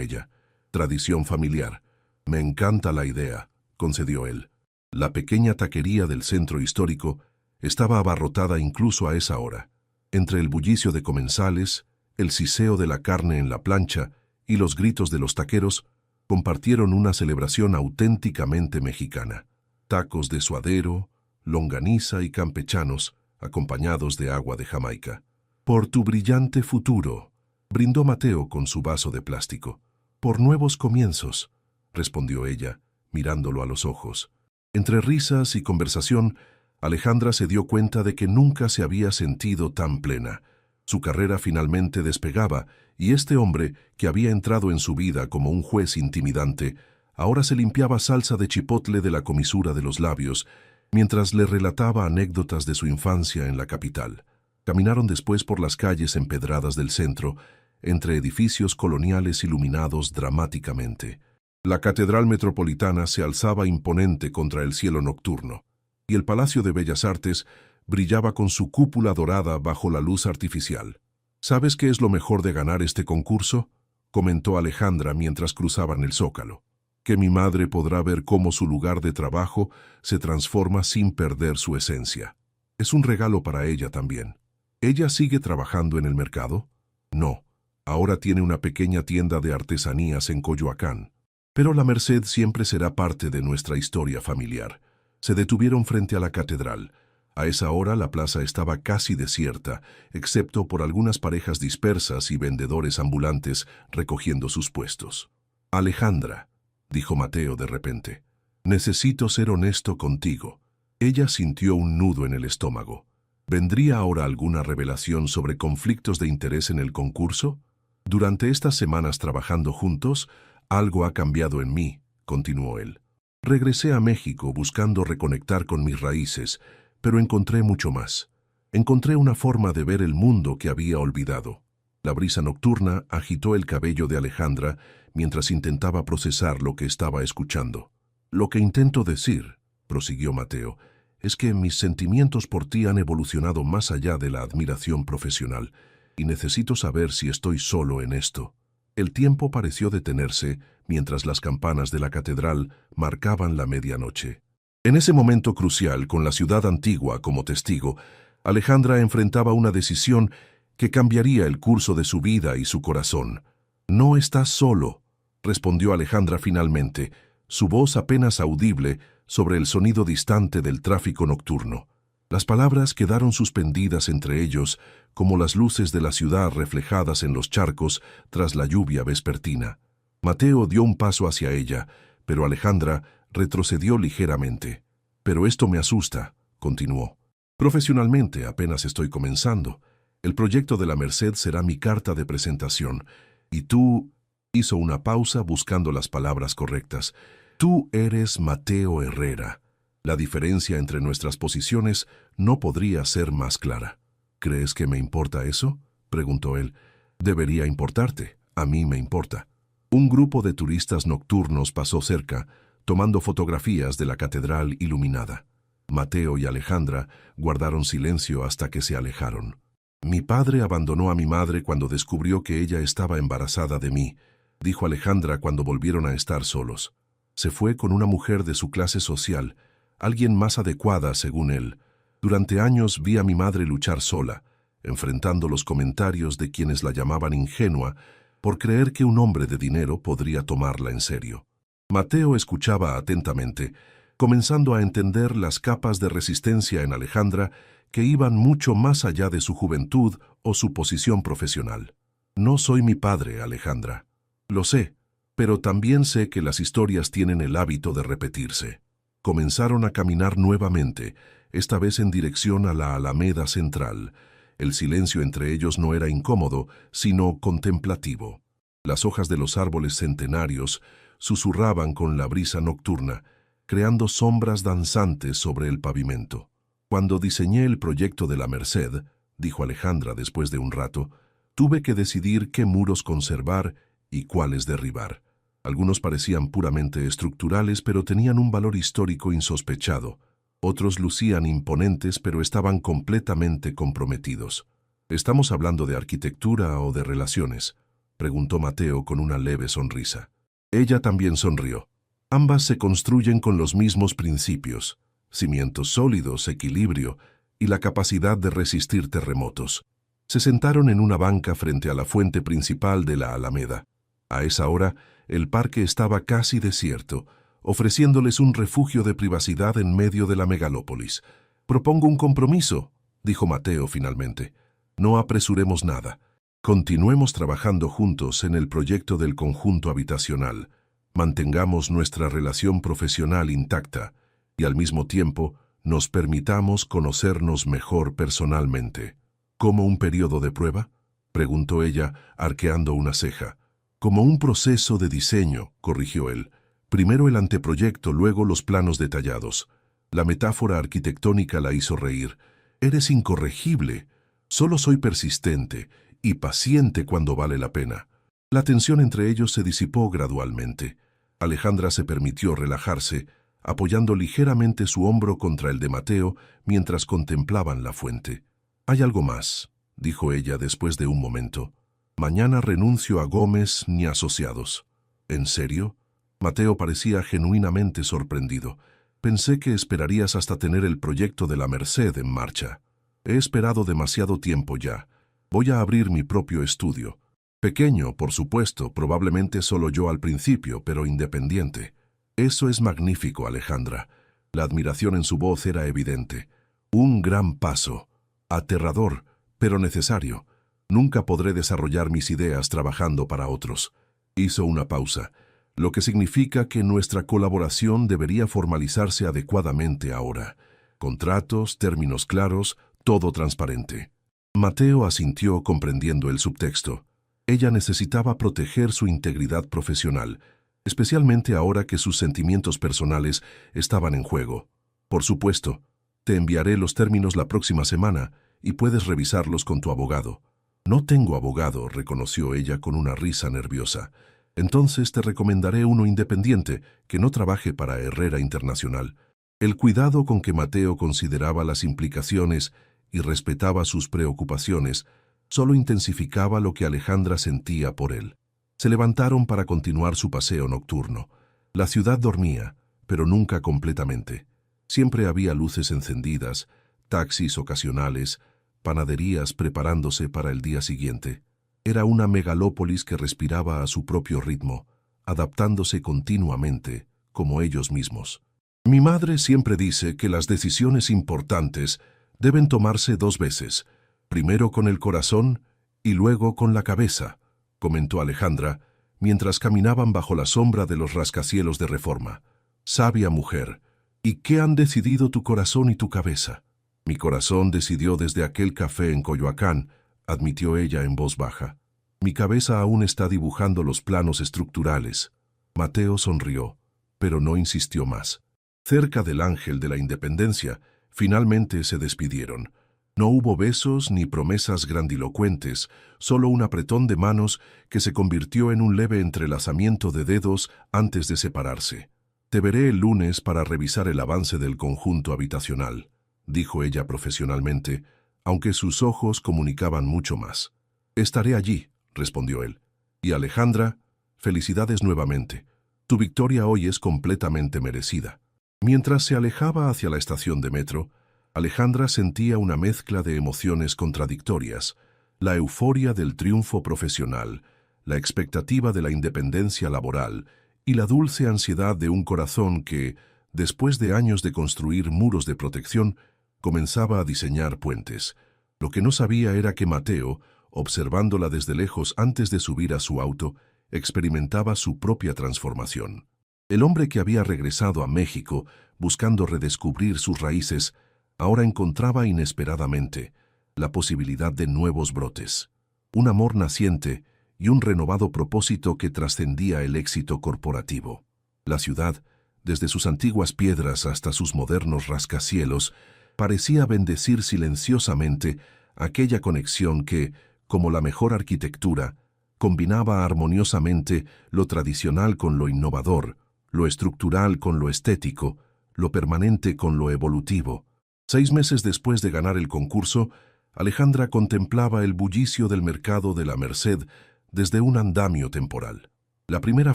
ella. Tradición familiar. Me encanta la idea, concedió él. La pequeña taquería del centro histórico estaba abarrotada incluso a esa hora. Entre el bullicio de comensales, el siseo de la carne en la plancha y los gritos de los taqueros, compartieron una celebración auténticamente mexicana. Tacos de suadero, longaniza y campechanos, acompañados de agua de Jamaica. Por tu brillante futuro, brindó Mateo con su vaso de plástico. Por nuevos comienzos, respondió ella, mirándolo a los ojos. Entre risas y conversación, Alejandra se dio cuenta de que nunca se había sentido tan plena. Su carrera finalmente despegaba, y este hombre, que había entrado en su vida como un juez intimidante, ahora se limpiaba salsa de chipotle de la comisura de los labios, mientras le relataba anécdotas de su infancia en la capital. Caminaron después por las calles empedradas del centro, entre edificios coloniales iluminados dramáticamente. La Catedral Metropolitana se alzaba imponente contra el cielo nocturno, y el Palacio de Bellas Artes brillaba con su cúpula dorada bajo la luz artificial. ¿Sabes qué es lo mejor de ganar este concurso?, comentó Alejandra mientras cruzaban el Zócalo. Que mi madre podrá ver cómo su lugar de trabajo se transforma sin perder su esencia. Es un regalo para ella también. ¿Ella sigue trabajando en el mercado? No. Ahora tiene una pequeña tienda de artesanías en Coyoacán. Pero la Merced siempre será parte de nuestra historia familiar. Se detuvieron frente a la catedral. A esa hora la plaza estaba casi desierta, excepto por algunas parejas dispersas y vendedores ambulantes recogiendo sus puestos. Alejandra, dijo Mateo de repente, necesito ser honesto contigo. Ella sintió un nudo en el estómago. ¿Vendría ahora alguna revelación sobre conflictos de interés en el concurso? Durante estas semanas trabajando juntos, algo ha cambiado en mí, continuó él. Regresé a México buscando reconectar con mis raíces, pero encontré mucho más. Encontré una forma de ver el mundo que había olvidado. La brisa nocturna agitó el cabello de Alejandra mientras intentaba procesar lo que estaba escuchando. Lo que intento decir, prosiguió Mateo, es que mis sentimientos por ti han evolucionado más allá de la admiración profesional, y necesito saber si estoy solo en esto. El tiempo pareció detenerse mientras las campanas de la catedral marcaban la medianoche. En ese momento crucial, con la ciudad antigua como testigo, Alejandra enfrentaba una decisión que cambiaría el curso de su vida y su corazón. «No estás solo», respondió Alejandra finalmente, su voz apenas audible sobre el sonido distante del tráfico nocturno. Las palabras quedaron suspendidas entre ellos, como las luces de la ciudad reflejadas en los charcos tras la lluvia vespertina. Mateo dio un paso hacia ella, pero Alejandra retrocedió ligeramente. «Pero esto me asusta», continuó. «Profesionalmente apenas estoy comenzando. El proyecto de la Merced será mi carta de presentación. Y tú...» Hizo una pausa buscando las palabras correctas. «Tú eres Mateo Herrera. La diferencia entre nuestras posiciones no podría ser más clara». «¿Crees que me importa eso?», preguntó él. «Debería importarte. A mí me importa». Un grupo de turistas nocturnos pasó cerca, tomando fotografías de la catedral iluminada. Mateo y Alejandra guardaron silencio hasta que se alejaron. «Mi padre abandonó a mi madre cuando descubrió que ella estaba embarazada de mí», dijo Alejandra cuando volvieron a estar solos. «Se fue con una mujer de su clase social, alguien más adecuada según él. Durante años vi a mi madre luchar sola, enfrentando los comentarios de quienes la llamaban ingenua por creer que un hombre de dinero podría tomarla en serio». Mateo escuchaba atentamente, comenzando a entender las capas de resistencia en Alejandra que iban mucho más allá de su juventud o su posición profesional. «No soy mi padre, Alejandra. Lo sé, pero también sé que las historias tienen el hábito de repetirse». Comenzaron a caminar nuevamente, esta vez en dirección a la Alameda Central. El silencio entre ellos no era incómodo, sino contemplativo. Las hojas de los árboles centenarios susurraban con la brisa nocturna, creando sombras danzantes sobre el pavimento. «Cuando diseñé el proyecto de la Merced», dijo Alejandra después de un rato, «tuve que decidir qué muros conservar y cuáles derribar. Algunos parecían puramente estructurales, pero tenían un valor histórico insospechado. Otros lucían imponentes, pero estaban completamente comprometidos. ¿Estamos hablando de arquitectura o de relaciones?, preguntó Mateo con una leve sonrisa. Ella también sonrió. Ambas se construyen con los mismos principios: cimientos sólidos, equilibrio y la capacidad de resistir terremotos. Se sentaron en una banca frente a la fuente principal de la Alameda. A esa hora, el parque estaba casi desierto, ofreciéndoles un refugio de privacidad en medio de la megalópolis. «Propongo un compromiso», dijo Mateo finalmente. «No apresuremos nada. Continuemos trabajando juntos en el proyecto del conjunto habitacional. Mantengamos nuestra relación profesional intacta y al mismo tiempo nos permitamos conocernos mejor personalmente». «¿Como un periodo de prueba?», preguntó ella, arqueando una ceja. «Como un proceso de diseño», corrigió él. «Primero el anteproyecto, luego los planos detallados». La metáfora arquitectónica la hizo reír. «Eres incorregible. Solo soy persistente y paciente cuando vale la pena». La tensión entre ellos se disipó gradualmente. Alejandra se permitió relajarse, apoyando ligeramente su hombro contra el de Mateo mientras contemplaban la fuente. «Hay algo más», dijo ella después de un momento. «Mañana renuncio a Gómez ni Asociados». «¿En serio?». Mateo parecía genuinamente sorprendido. «Pensé que esperarías hasta tener el proyecto de la Merced en marcha». «He esperado demasiado tiempo ya. Voy a abrir mi propio estudio. Pequeño, por supuesto, probablemente solo yo al principio, pero independiente». «Eso es magnífico, Alejandra». La admiración en su voz era evidente. «Un gran paso. Aterrador, pero necesario. Nunca podré desarrollar mis ideas trabajando para otros». Hizo una pausa, lo que significa que nuestra colaboración debería formalizarse adecuadamente ahora. Contratos, términos claros, todo transparente. Mateo asintió comprendiendo el subtexto. Ella necesitaba proteger su integridad profesional, especialmente ahora que sus sentimientos personales estaban en juego. «Por supuesto, te enviaré los términos la próxima semana y puedes revisarlos con tu abogado». «No tengo abogado», reconoció ella con una risa nerviosa. «Entonces te recomendaré uno independiente, que no trabaje para Herrera Internacional». El cuidado con que Mateo consideraba las implicaciones y respetaba sus preocupaciones solo intensificaba lo que Alejandra sentía por él. Se levantaron para continuar su paseo nocturno. La ciudad dormía, pero nunca completamente. Siempre había luces encendidas, taxis ocasionales, panaderías preparándose para el día siguiente. Era una megalópolis que respiraba a su propio ritmo, adaptándose continuamente, como ellos mismos. «Mi madre siempre dice que las decisiones importantes deben tomarse 2 veces, primero con el corazón y luego con la cabeza», comentó Alejandra, mientras caminaban bajo la sombra de los rascacielos de Reforma. «Sabia mujer. ¿Y qué han decidido tu corazón y tu cabeza?». «Mi corazón decidió desde aquel café en Coyoacán», admitió ella en voz baja. «Mi cabeza aún está dibujando los planos estructurales». Mateo sonrió, pero no insistió más. Cerca del Ángel de la Independencia, finalmente se despidieron. No hubo besos ni promesas grandilocuentes, solo un apretón de manos que se convirtió en un leve entrelazamiento de dedos antes de separarse. «Te veré el lunes para revisar el avance del conjunto habitacional», dijo ella profesionalmente, aunque sus ojos comunicaban mucho más. «Estaré allí», respondió él. «Y Alejandra, felicidades nuevamente. Tu victoria hoy es completamente merecida». Mientras se alejaba hacia la estación de metro, Alejandra sentía una mezcla de emociones contradictorias: la euforia del triunfo profesional, la expectativa de la independencia laboral y la dulce ansiedad de un corazón que, después de años de construir muros de protección, comenzaba a diseñar puentes. Lo que no sabía era que Mateo, observándola desde lejos antes de subir a su auto, experimentaba su propia transformación. El hombre que había regresado a México buscando redescubrir sus raíces, ahora encontraba inesperadamente la posibilidad de nuevos brotes, un amor naciente y un renovado propósito que trascendía el éxito corporativo. La ciudad, desde sus antiguas piedras hasta sus modernos rascacielos, parecía bendecir silenciosamente aquella conexión que, como la mejor arquitectura, combinaba armoniosamente lo tradicional con lo innovador, lo estructural con lo estético, lo permanente con lo evolutivo. 6 meses después de ganar el concurso, Alejandra contemplaba el bullicio del mercado de la Merced desde un andamio temporal. La primera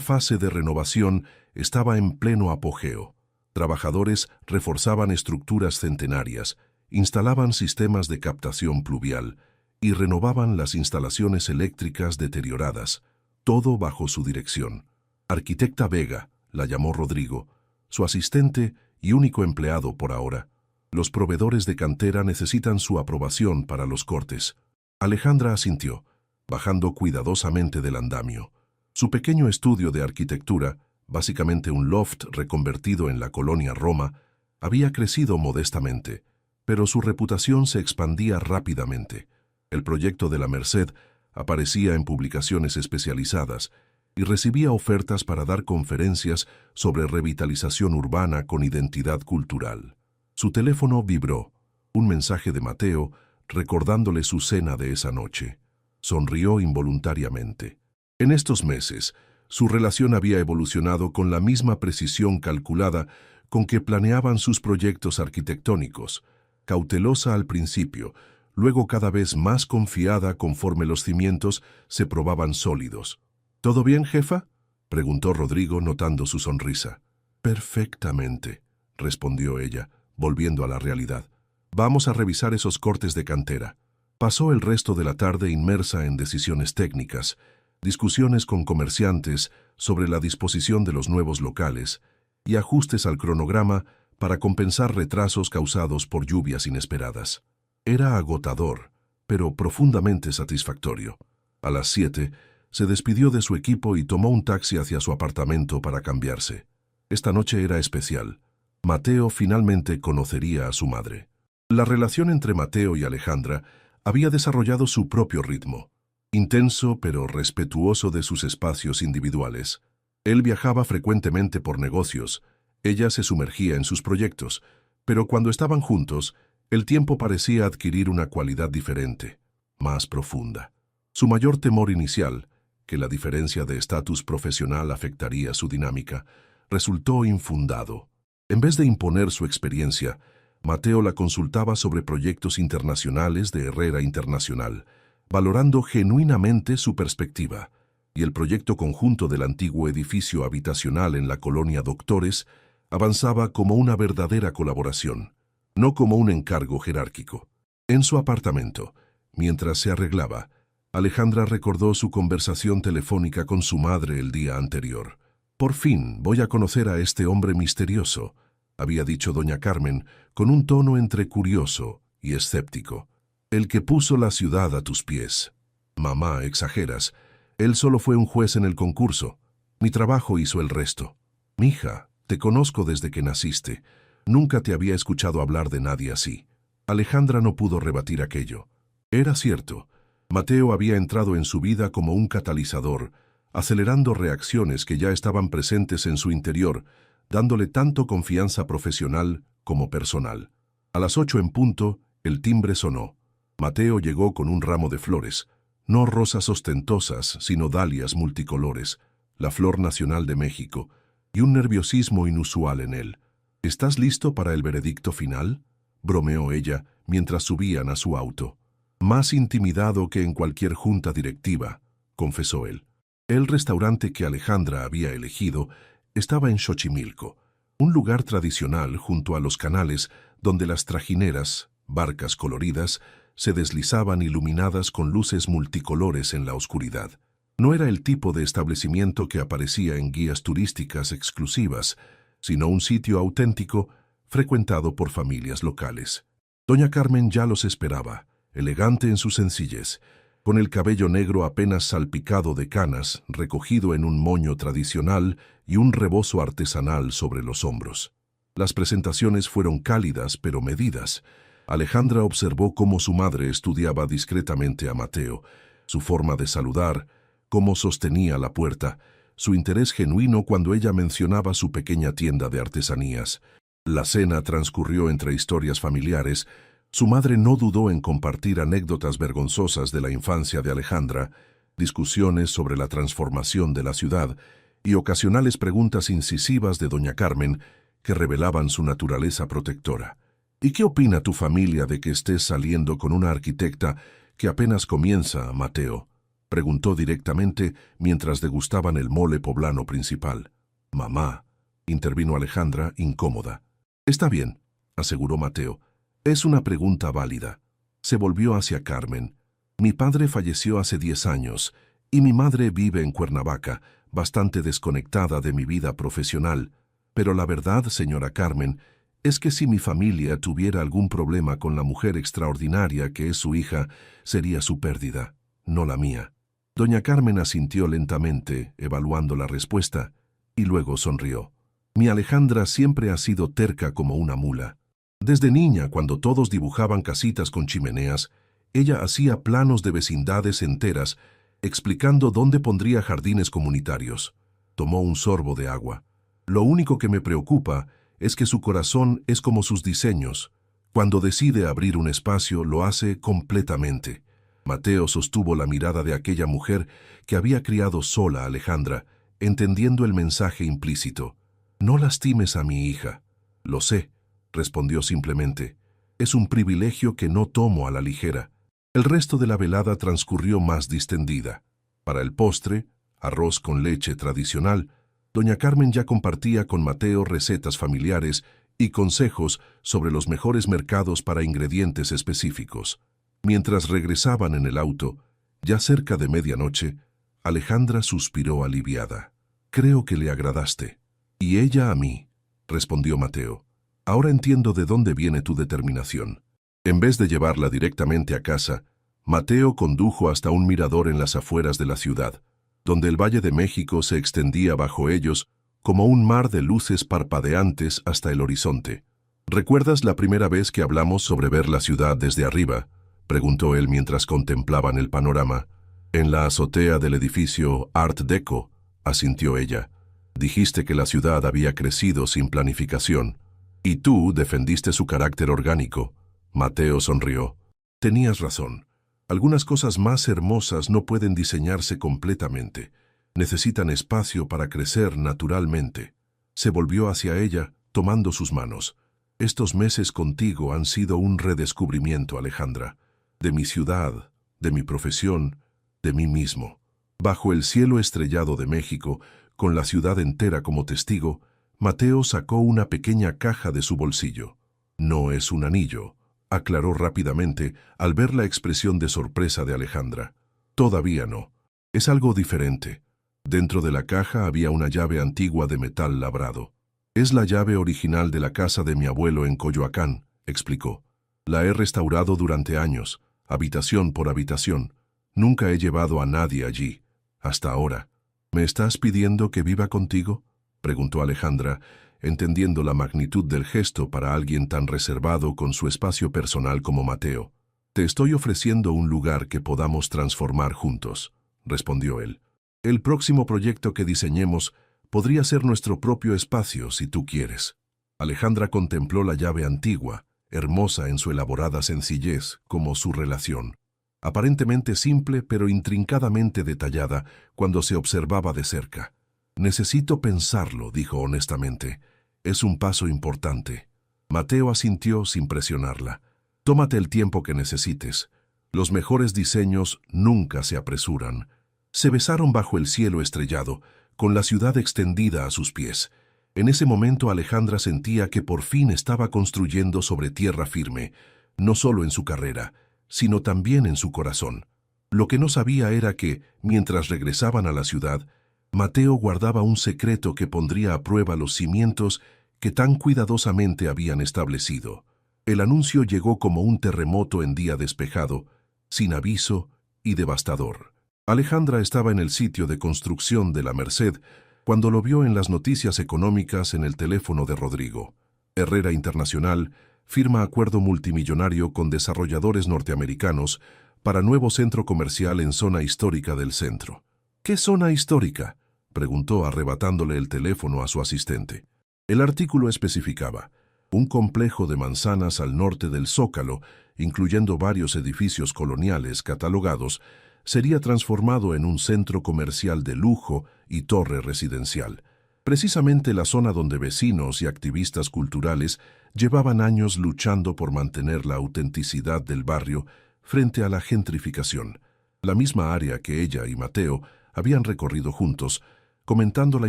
fase de renovación estaba en pleno apogeo. Trabajadores reforzaban estructuras centenarias, instalaban sistemas de captación pluvial y renovaban las instalaciones eléctricas deterioradas, todo bajo su dirección. Arquitecta Vega, la llamó Rodrigo, su asistente y único empleado por ahora. Los proveedores de cantera necesitan su aprobación para los cortes. Alejandra asintió, bajando cuidadosamente del andamio. Su pequeño estudio de arquitectura, básicamente un loft reconvertido en la colonia Roma, había crecido modestamente, pero su reputación se expandía rápidamente. El proyecto de la Merced aparecía en publicaciones especializadas y recibía ofertas para dar conferencias sobre revitalización urbana con identidad cultural. Su teléfono vibró, un mensaje de Mateo recordándole su cena de esa noche. Sonrió involuntariamente. En estos meses, su relación había evolucionado con la misma precisión calculada con que planeaban sus proyectos arquitectónicos, cautelosa al principio, luego cada vez más confiada conforme los cimientos se probaban sólidos. ¿Todo bien, jefa?, preguntó Rodrigo notando su sonrisa. Perfectamente, respondió ella, volviendo a la realidad. Vamos a revisar esos cortes de cantera. Pasó el resto de la tarde inmersa en decisiones técnicas, discusiones con comerciantes sobre la disposición de los nuevos locales y ajustes al cronograma para compensar retrasos causados por lluvias inesperadas. Era agotador, pero profundamente satisfactorio. A las 7, se despidió de su equipo y tomó un taxi hacia su apartamento para cambiarse. Esta noche era especial. Mateo finalmente conocería a su madre. La relación entre Mateo y Alejandra había desarrollado su propio ritmo, intenso pero respetuoso de sus espacios individuales. Él viajaba frecuentemente por negocios, ella se sumergía en sus proyectos, pero cuando estaban juntos, el tiempo parecía adquirir una cualidad diferente, más profunda. Su mayor temor inicial, que la diferencia de estatus profesional afectaría su dinámica, resultó infundado. En vez de imponer su experiencia, Mateo la consultaba sobre proyectos internacionales de Herrera Internacional, valorando genuinamente su perspectiva, y el proyecto conjunto del antiguo edificio habitacional en la colonia Doctores avanzaba como una verdadera colaboración, no como un encargo jerárquico. En su apartamento, mientras se arreglaba, Alejandra recordó su conversación telefónica con su madre el día anterior. «Por fin voy a conocer a este hombre misterioso», había dicho doña Carmen con un tono entre curioso y escéptico. «El que puso la ciudad a tus pies». «Mamá, exageras. Él solo fue un juez en el concurso. Mi trabajo hizo el resto». «Mija, te conozco desde que naciste. Nunca te había escuchado hablar de nadie así». Alejandra no pudo rebatir aquello. Era cierto. Mateo había entrado en su vida como un catalizador, acelerando reacciones que ya estaban presentes en su interior, dándole tanto confianza profesional como personal. A las 8 en punto, el timbre sonó. Mateo llegó con un ramo de flores, no rosas ostentosas, sino dalias multicolores, la flor nacional de México, y un nerviosismo inusual en él. «¿Estás listo para el veredicto final?», bromeó ella mientras subían a su auto. «Más intimidado que en cualquier junta directiva», confesó él. El restaurante que Alejandra había elegido estaba en Xochimilco, un lugar tradicional junto a los canales donde las trajineras, barcas coloridas, se deslizaban iluminadas con luces multicolores en la oscuridad. No era el tipo de establecimiento que aparecía en guías turísticas exclusivas, sino un sitio auténtico frecuentado por familias locales. Doña Carmen ya los esperaba, elegante en su sencillez, con el cabello negro apenas salpicado de canas, recogido en un moño tradicional y un rebozo artesanal sobre los hombros. Las presentaciones fueron cálidas pero medidas. Alejandra observó cómo su madre estudiaba discretamente a Mateo, su forma de saludar, cómo sostenía la puerta, su interés genuino cuando ella mencionaba su pequeña tienda de artesanías. La cena transcurrió entre historias familiares. Su madre no dudó en compartir anécdotas vergonzosas de la infancia de Alejandra, discusiones sobre la transformación de la ciudad y ocasionales preguntas incisivas de doña Carmen que revelaban su naturaleza protectora. ¿Y qué opina tu familia de que estés saliendo con una arquitecta que apenas comienza, Mateo? Preguntó directamente mientras degustaban el mole poblano principal. Mamá, intervino Alejandra, incómoda. Está bien, aseguró Mateo. Es una pregunta válida. Se volvió hacia Carmen. Mi padre falleció hace 10 años y mi madre vive en Cuernavaca, bastante desconectada de mi vida profesional. Pero la verdad, señora Carmen, es que si mi familia tuviera algún problema con la mujer extraordinaria que es su hija, sería su pérdida, no la mía. Doña Carmen asintió lentamente, evaluando la respuesta, y luego sonrió. Mi Alejandra siempre ha sido terca como una mula. Desde niña, cuando todos dibujaban casitas con chimeneas, ella hacía planos de vecindades enteras, explicando dónde pondría jardines comunitarios. Tomó un sorbo de agua. Lo único que me preocupa es que su corazón es como sus diseños. Cuando decide abrir un espacio, lo hace completamente. Mateo sostuvo la mirada de aquella mujer que había criado sola a Alejandra, entendiendo el mensaje implícito. No lastimes a mi hija. Lo sé, respondió simplemente. Es un privilegio que no tomo a la ligera. El resto de la velada transcurrió más distendida. Para el postre, arroz con leche tradicional, doña Carmen ya compartía con Mateo recetas familiares y consejos sobre los mejores mercados para ingredientes específicos. Mientras regresaban en el auto, ya cerca de medianoche, Alejandra suspiró aliviada. Creo que le agradaste. Y ella a mí, respondió Mateo. Ahora entiendo de dónde viene tu determinación. En vez de llevarla directamente a casa, Mateo condujo hasta un mirador en las afueras de la ciudad, donde el Valle de México se extendía bajo ellos como un mar de luces parpadeantes hasta el horizonte. ¿Recuerdas la primera vez que hablamos sobre ver la ciudad desde arriba?, preguntó él mientras contemplaban el panorama. En la azotea del edificio Art Deco, asintió ella. Dijiste que la ciudad había crecido sin planificación, y tú defendiste su carácter orgánico. Mateo sonrió. Tenías razón. Algunas cosas más hermosas no pueden diseñarse completamente. Necesitan espacio para crecer naturalmente. Se volvió hacia ella, tomando sus manos. Estos meses contigo han sido un redescubrimiento, Alejandra. De mi ciudad, de mi profesión, de mí mismo. Bajo el cielo estrellado de México, con la ciudad entera como testigo, Mateo sacó una pequeña caja de su bolsillo. No es un anillo, aclaró rápidamente al ver la expresión de sorpresa de Alejandra. Todavía no. Es algo diferente. Dentro de la caja había una llave antigua de metal labrado. Es la llave original de la casa de mi abuelo en Coyoacán, explicó. La he restaurado durante años, habitación por habitación. Nunca he llevado a nadie allí, hasta ahora. ¿Me estás pidiendo que viva contigo?, preguntó Alejandra, entendiendo la magnitud del gesto para alguien tan reservado con su espacio personal como Mateo. Te estoy ofreciendo un lugar que podamos transformar juntos, respondió él. El próximo proyecto que diseñemos podría ser nuestro propio espacio, si tú quieres. Alejandra contempló la llave antigua, hermosa en su elaborada sencillez, como su relación. Aparentemente simple, pero intrincadamente detallada cuando se observaba de cerca. Necesito pensarlo, dijo honestamente. Es un paso importante. Mateo asintió sin presionarla. Tómate el tiempo que necesites. Los mejores diseños nunca se apresuran. Se besaron bajo el cielo estrellado, con la ciudad extendida a sus pies. En ese momento Alejandra sentía que por fin estaba construyendo sobre tierra firme, no solo en su carrera, sino también en su corazón. Lo que no sabía era que, mientras regresaban a la ciudad, Mateo guardaba un secreto que pondría a prueba los cimientos que tan cuidadosamente habían establecido. El anuncio llegó como un terremoto en día despejado, sin aviso y devastador. Alejandra estaba en el sitio de construcción de la Merced cuando lo vio en las noticias económicas en el teléfono de Rodrigo. Herrera Internacional firma acuerdo multimillonario con desarrolladores norteamericanos para nuevo centro comercial en zona histórica del centro. ¿Qué zona histórica?, preguntó arrebatándole el teléfono a su asistente. El artículo especificaba un complejo de manzanas al norte del Zócalo, incluyendo varios edificios coloniales catalogados, sería transformado en un centro comercial de lujo y torre residencial. Precisamente la zona donde vecinos y activistas culturales Llevaban años luchando por mantener la autenticidad del barrio frente a la gentrificación, la misma área que ella y Mateo habían recorrido juntos, comentando la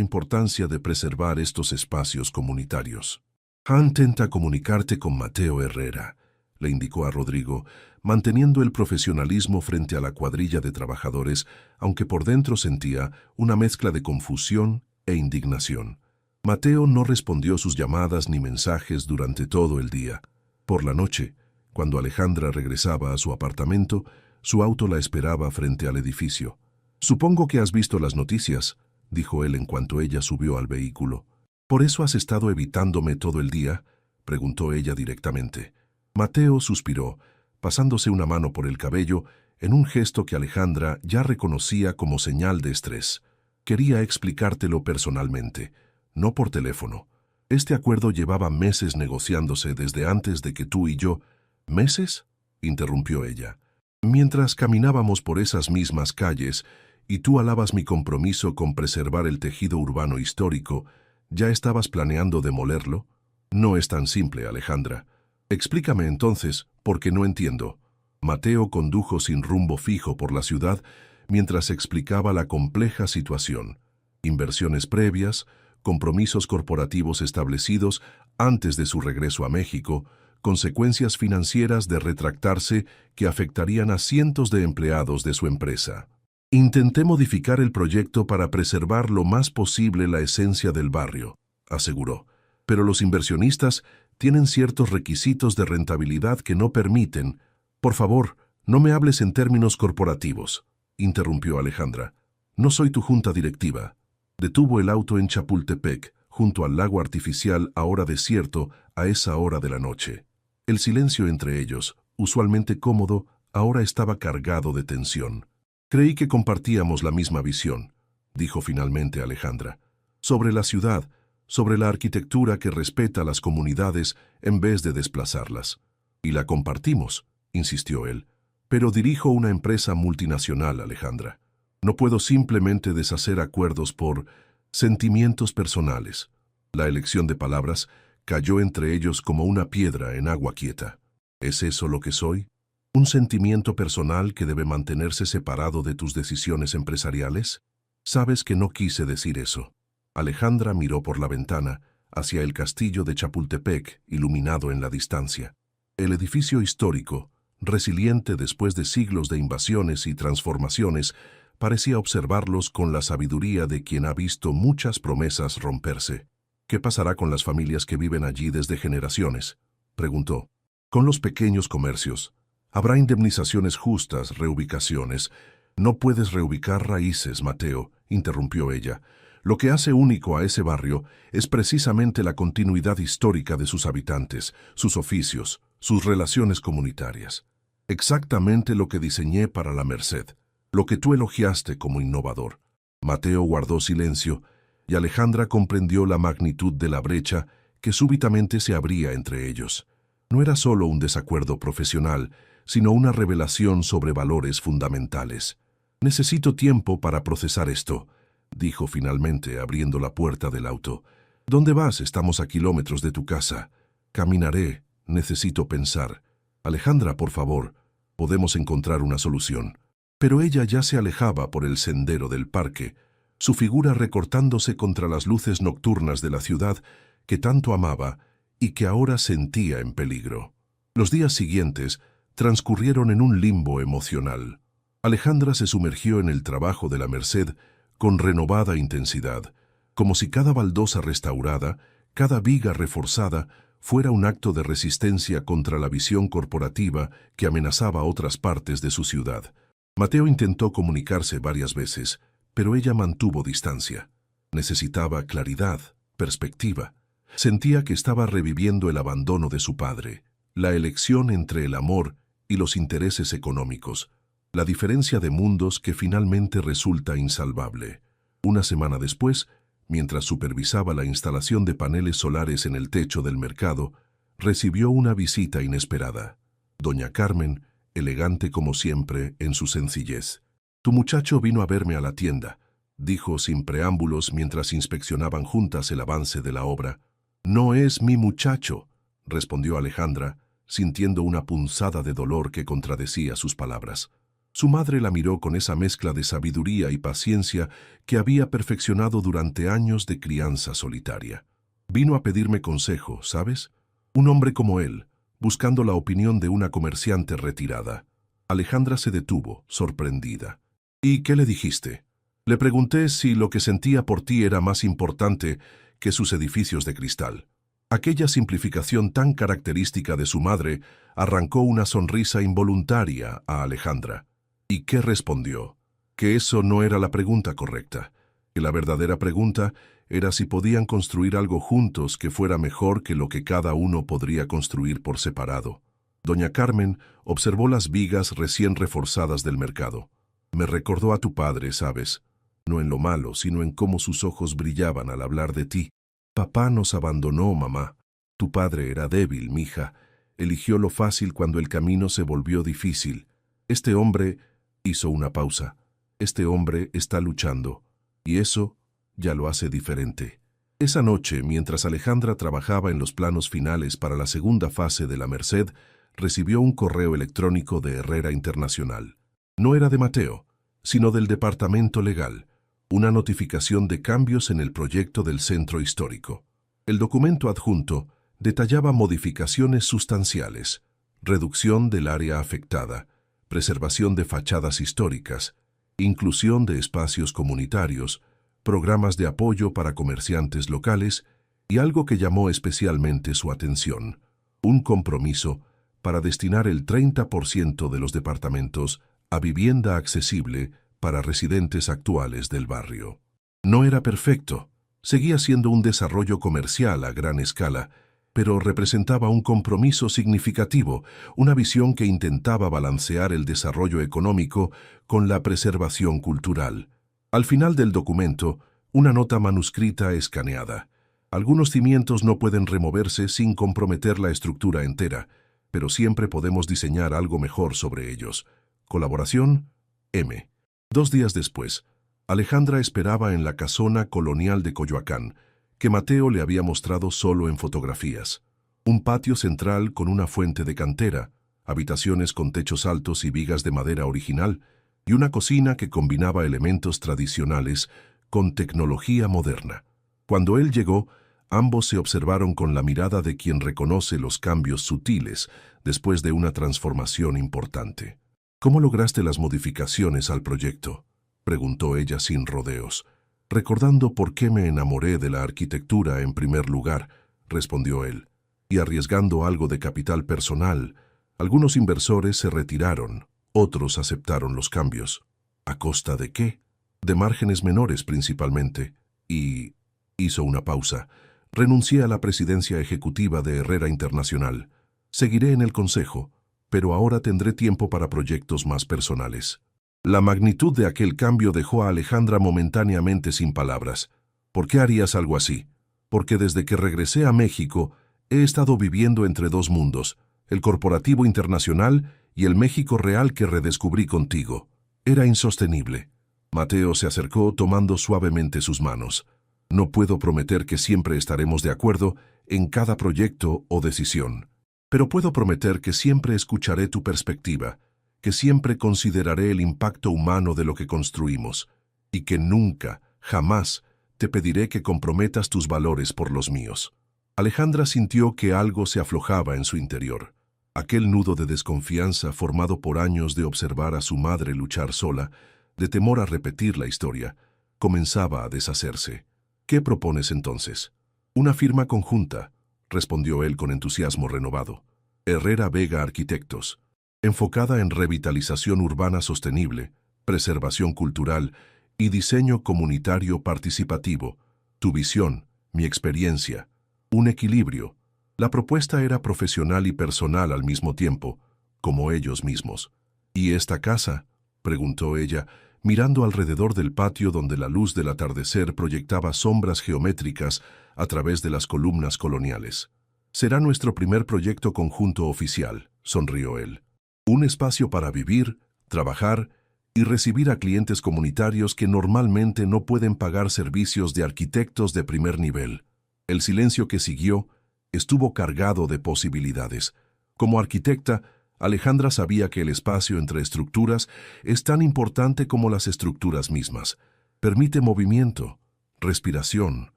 importancia de preservar estos espacios comunitarios. Intenta comunicarte con Mateo Herrera, le indicó a Rodrigo, manteniendo el profesionalismo frente a la cuadrilla de trabajadores, aunque por dentro sentía una mezcla de confusión e indignación. Mateo no respondió sus llamadas ni mensajes durante todo el día. Por la noche, cuando Alejandra regresaba a su apartamento, su auto la esperaba frente al edificio. «Supongo que has visto las noticias», dijo él en cuanto ella subió al vehículo. «¿Por eso has estado evitándome todo el día?», preguntó ella directamente. Mateo suspiró, pasándose una mano por el cabello en un gesto que Alejandra ya reconocía como señal de estrés. «Quería explicártelo personalmente, no por teléfono. Este acuerdo llevaba meses negociándose desde antes de que tú y yo». «¿Meses?», interrumpió ella. «Mientras caminábamos por esas mismas calles y tú alabas mi compromiso con preservar el tejido urbano histórico, ¿ya estabas planeando demolerlo? No es tan simple, Alejandra. Explícame entonces, porque no entiendo». Mateo condujo sin rumbo fijo por la ciudad mientras explicaba la compleja situación. Inversiones previas, compromisos corporativos establecidos antes de su regreso a México, consecuencias financieras de retractarse que afectarían a cientos de empleados de su empresa. «Intenté modificar el proyecto para preservar lo más posible la esencia del barrio», aseguró. «Pero los inversionistas tienen ciertos requisitos de rentabilidad que no permiten». «Por favor, no me hables en términos corporativos», interrumpió Alejandra. «No soy tu junta directiva». Detuvo el auto en Chapultepec, junto al lago artificial ahora desierto a esa hora de la noche. El silencio entre ellos, usualmente cómodo, ahora estaba cargado de tensión. «Creí que compartíamos la misma visión», dijo finalmente Alejandra. «Sobre la ciudad, sobre la arquitectura que respeta a las comunidades en vez de desplazarlas». «Y la compartimos», insistió él. «Pero dirijo una empresa multinacional, Alejandra. No puedo simplemente deshacer acuerdos por sentimientos personales». La elección de palabras cayó entre ellos como una piedra en agua quieta. «¿Es eso lo que soy? ¿Un sentimiento personal que debe mantenerse separado de tus decisiones empresariales?» «Sabes que no quise decir eso». Alejandra miró por la ventana hacia el castillo de Chapultepec, iluminado en la distancia. El edificio histórico, resiliente después de siglos de invasiones y transformaciones, parecía observarlos con la sabiduría de quien ha visto muchas promesas romperse. «¿Qué pasará con las familias que viven allí desde generaciones?», preguntó. «Con los pequeños comercios. Habrá indemnizaciones justas, reubicaciones». «No puedes reubicar raíces, Mateo», interrumpió ella. «Lo que hace único a ese barrio es precisamente la continuidad histórica de sus habitantes, sus oficios, sus relaciones comunitarias. Exactamente lo que diseñé para la Merced, lo que tú elogiaste como innovador». Mateo guardó silencio y Alejandra comprendió la magnitud de la brecha que súbitamente se abría entre ellos. No era solo un desacuerdo profesional, sino una revelación sobre valores fundamentales. «Necesito tiempo para procesar esto», dijo finalmente abriendo la puerta del auto. «¿Dónde vas? Estamos a kilómetros de tu casa». «Caminaré. Necesito pensar». «Alejandra, por favor, podemos encontrar una solución». Pero ella ya se alejaba por el sendero del parque, su figura recortándose contra las luces nocturnas de la ciudad que tanto amaba y que ahora sentía en peligro. Los días siguientes transcurrieron en un limbo emocional. Alejandra se sumergió en el trabajo de la Merced con renovada intensidad, como si cada baldosa restaurada, cada viga reforzada, fuera un acto de resistencia contra la visión corporativa que amenazaba otras partes de su ciudad. Mateo intentó comunicarse varias veces, pero ella mantuvo distancia. Necesitaba claridad, perspectiva. Sentía que estaba reviviendo el abandono de su padre, la elección entre el amor y los intereses económicos, la diferencia de mundos que finalmente resulta insalvable. Una semana después, mientras supervisaba la instalación de paneles solares en el techo del mercado, recibió una visita inesperada. Doña Carmen, elegante como siempre en su sencillez. «Tu muchacho vino a verme a la tienda», dijo sin preámbulos mientras inspeccionaban juntas el avance de la obra. «No es mi muchacho», respondió Alejandra, sintiendo una punzada de dolor que contradecía sus palabras. Su madre la miró con esa mezcla de sabiduría y paciencia que había perfeccionado durante años de crianza solitaria. Vino a pedirme consejo, ¿sabes? Un hombre como él, buscando la opinión de una comerciante retirada. Alejandra se detuvo, sorprendida. ¿Y qué le dijiste? Le pregunté si lo que sentía por ti era más importante que sus edificios de cristal. Aquella simplificación tan característica de su madre arrancó una sonrisa involuntaria a Alejandra. ¿Y qué respondió? Que eso no era la pregunta correcta, que la verdadera pregunta era si podían construir algo juntos que fuera mejor que lo que cada uno podría construir por separado. Doña Carmen observó las vigas recién reforzadas del mercado. Me recordó a tu padre, ¿sabes? No en lo malo, sino en cómo sus ojos brillaban al hablar de ti. Papá nos abandonó, mamá. Tu padre era débil, mija. Eligió lo fácil cuando el camino se volvió difícil. Este hombre hizo una pausa. Este hombre está luchando. Y eso ya lo hace diferente. Esa noche, mientras Alejandra trabajaba en los planos finales para la segunda fase de la Merced, recibió un correo electrónico de Herrera Internacional. No era de Mateo, sino del departamento legal. Una notificación de cambios en el proyecto del centro histórico. El documento adjunto detallaba modificaciones sustanciales, reducción del área afectada, preservación de fachadas históricas, inclusión de espacios comunitarios, programas de apoyo para comerciantes locales y algo que llamó especialmente su atención, un compromiso para destinar el 30% de los departamentos a vivienda accesible para residentes actuales del barrio. No era perfecto, seguía siendo un desarrollo comercial a gran escala, pero representaba un compromiso significativo, una visión que intentaba balancear el desarrollo económico con la preservación cultural. Al final del documento, una nota manuscrita escaneada. Algunos cimientos no pueden removerse sin comprometer la estructura entera, pero siempre podemos diseñar algo mejor sobre ellos. Colaboración, M. 2 días después, Alejandra esperaba en la casona colonial de Coyoacán, que Mateo le había mostrado solo en fotografías. Un patio central con una fuente de cantera, habitaciones con techos altos y vigas de madera original, y una cocina que combinaba elementos tradicionales con tecnología moderna. Cuando él llegó, ambos se observaron con la mirada de quien reconoce los cambios sutiles después de una transformación importante. ¿Cómo lograste las modificaciones al proyecto?, preguntó ella sin rodeos. Recordando por qué me enamoré de la arquitectura en primer lugar, respondió él, y arriesgando algo de capital personal, algunos inversores se retiraron, otros aceptaron los cambios. ¿A costa de qué? De márgenes menores principalmente, y... hizo una pausa. Renuncié a la presidencia ejecutiva de Herrera Internacional. Seguiré en el consejo, pero ahora tendré tiempo para proyectos más personales. La magnitud de aquel cambio dejó a Alejandra momentáneamente sin palabras. ¿Por qué harías algo así? Porque desde que regresé a México, he estado viviendo entre dos mundos, el corporativo internacional y el México real que redescubrí contigo. Era insostenible. Mateo se acercó tomando suavemente sus manos. No puedo prometer que siempre estaremos de acuerdo en cada proyecto o decisión, pero puedo prometer que siempre escucharé tu perspectiva, que siempre consideraré el impacto humano de lo que construimos, y que nunca, jamás, te pediré que comprometas tus valores por los míos. Alejandra sintió que algo se aflojaba en su interior. Aquel nudo de desconfianza formado por años de observar a su madre luchar sola, de temor a repetir la historia, comenzaba a deshacerse. ¿Qué propones entonces? Una firma conjunta, respondió él con entusiasmo renovado. Herrera Vega Arquitectos, enfocada en revitalización urbana sostenible, preservación cultural y diseño comunitario participativo. Tu visión, mi experiencia, un equilibrio. La propuesta era profesional y personal al mismo tiempo, como ellos mismos. ¿Y esta casa?, preguntó ella, mirando alrededor del patio donde la luz del atardecer proyectaba sombras geométricas a través de las columnas coloniales. Será nuestro primer proyecto conjunto oficial, sonrió él. Un espacio para vivir, trabajar y recibir a clientes comunitarios que normalmente no pueden pagar servicios de arquitectos de primer nivel. El silencio que siguió estuvo cargado de posibilidades. Como arquitecta, Alejandra sabía que el espacio entre estructuras es tan importante como las estructuras mismas. Permite movimiento, respiración,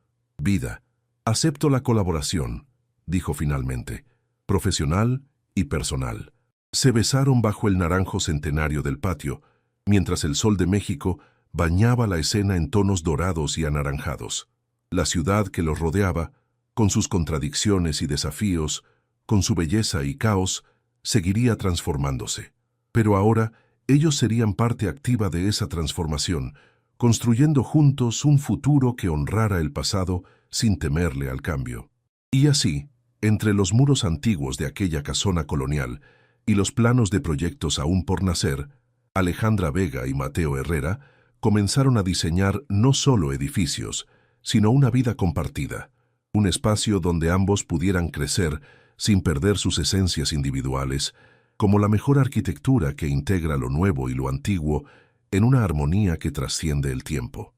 vida. Acepto la colaboración, dijo finalmente, profesional y personal. Se besaron bajo el naranjo centenario del patio, mientras el sol de México bañaba la escena en tonos dorados y anaranjados. La ciudad que los rodeaba, con sus contradicciones y desafíos, con su belleza y caos, seguiría transformándose. Pero ahora ellos serían parte activa de esa transformación, construyendo juntos un futuro que honrara el pasado sin temerle al cambio. Y así, entre los muros antiguos de aquella casona colonial y los planos de proyectos aún por nacer, Alejandra Vega y Mateo Herrera comenzaron a diseñar no solo edificios, sino una vida compartida, un espacio donde ambos pudieran crecer sin perder sus esencias individuales, como la mejor arquitectura que integra lo nuevo y lo antiguo en una armonía que trasciende el tiempo.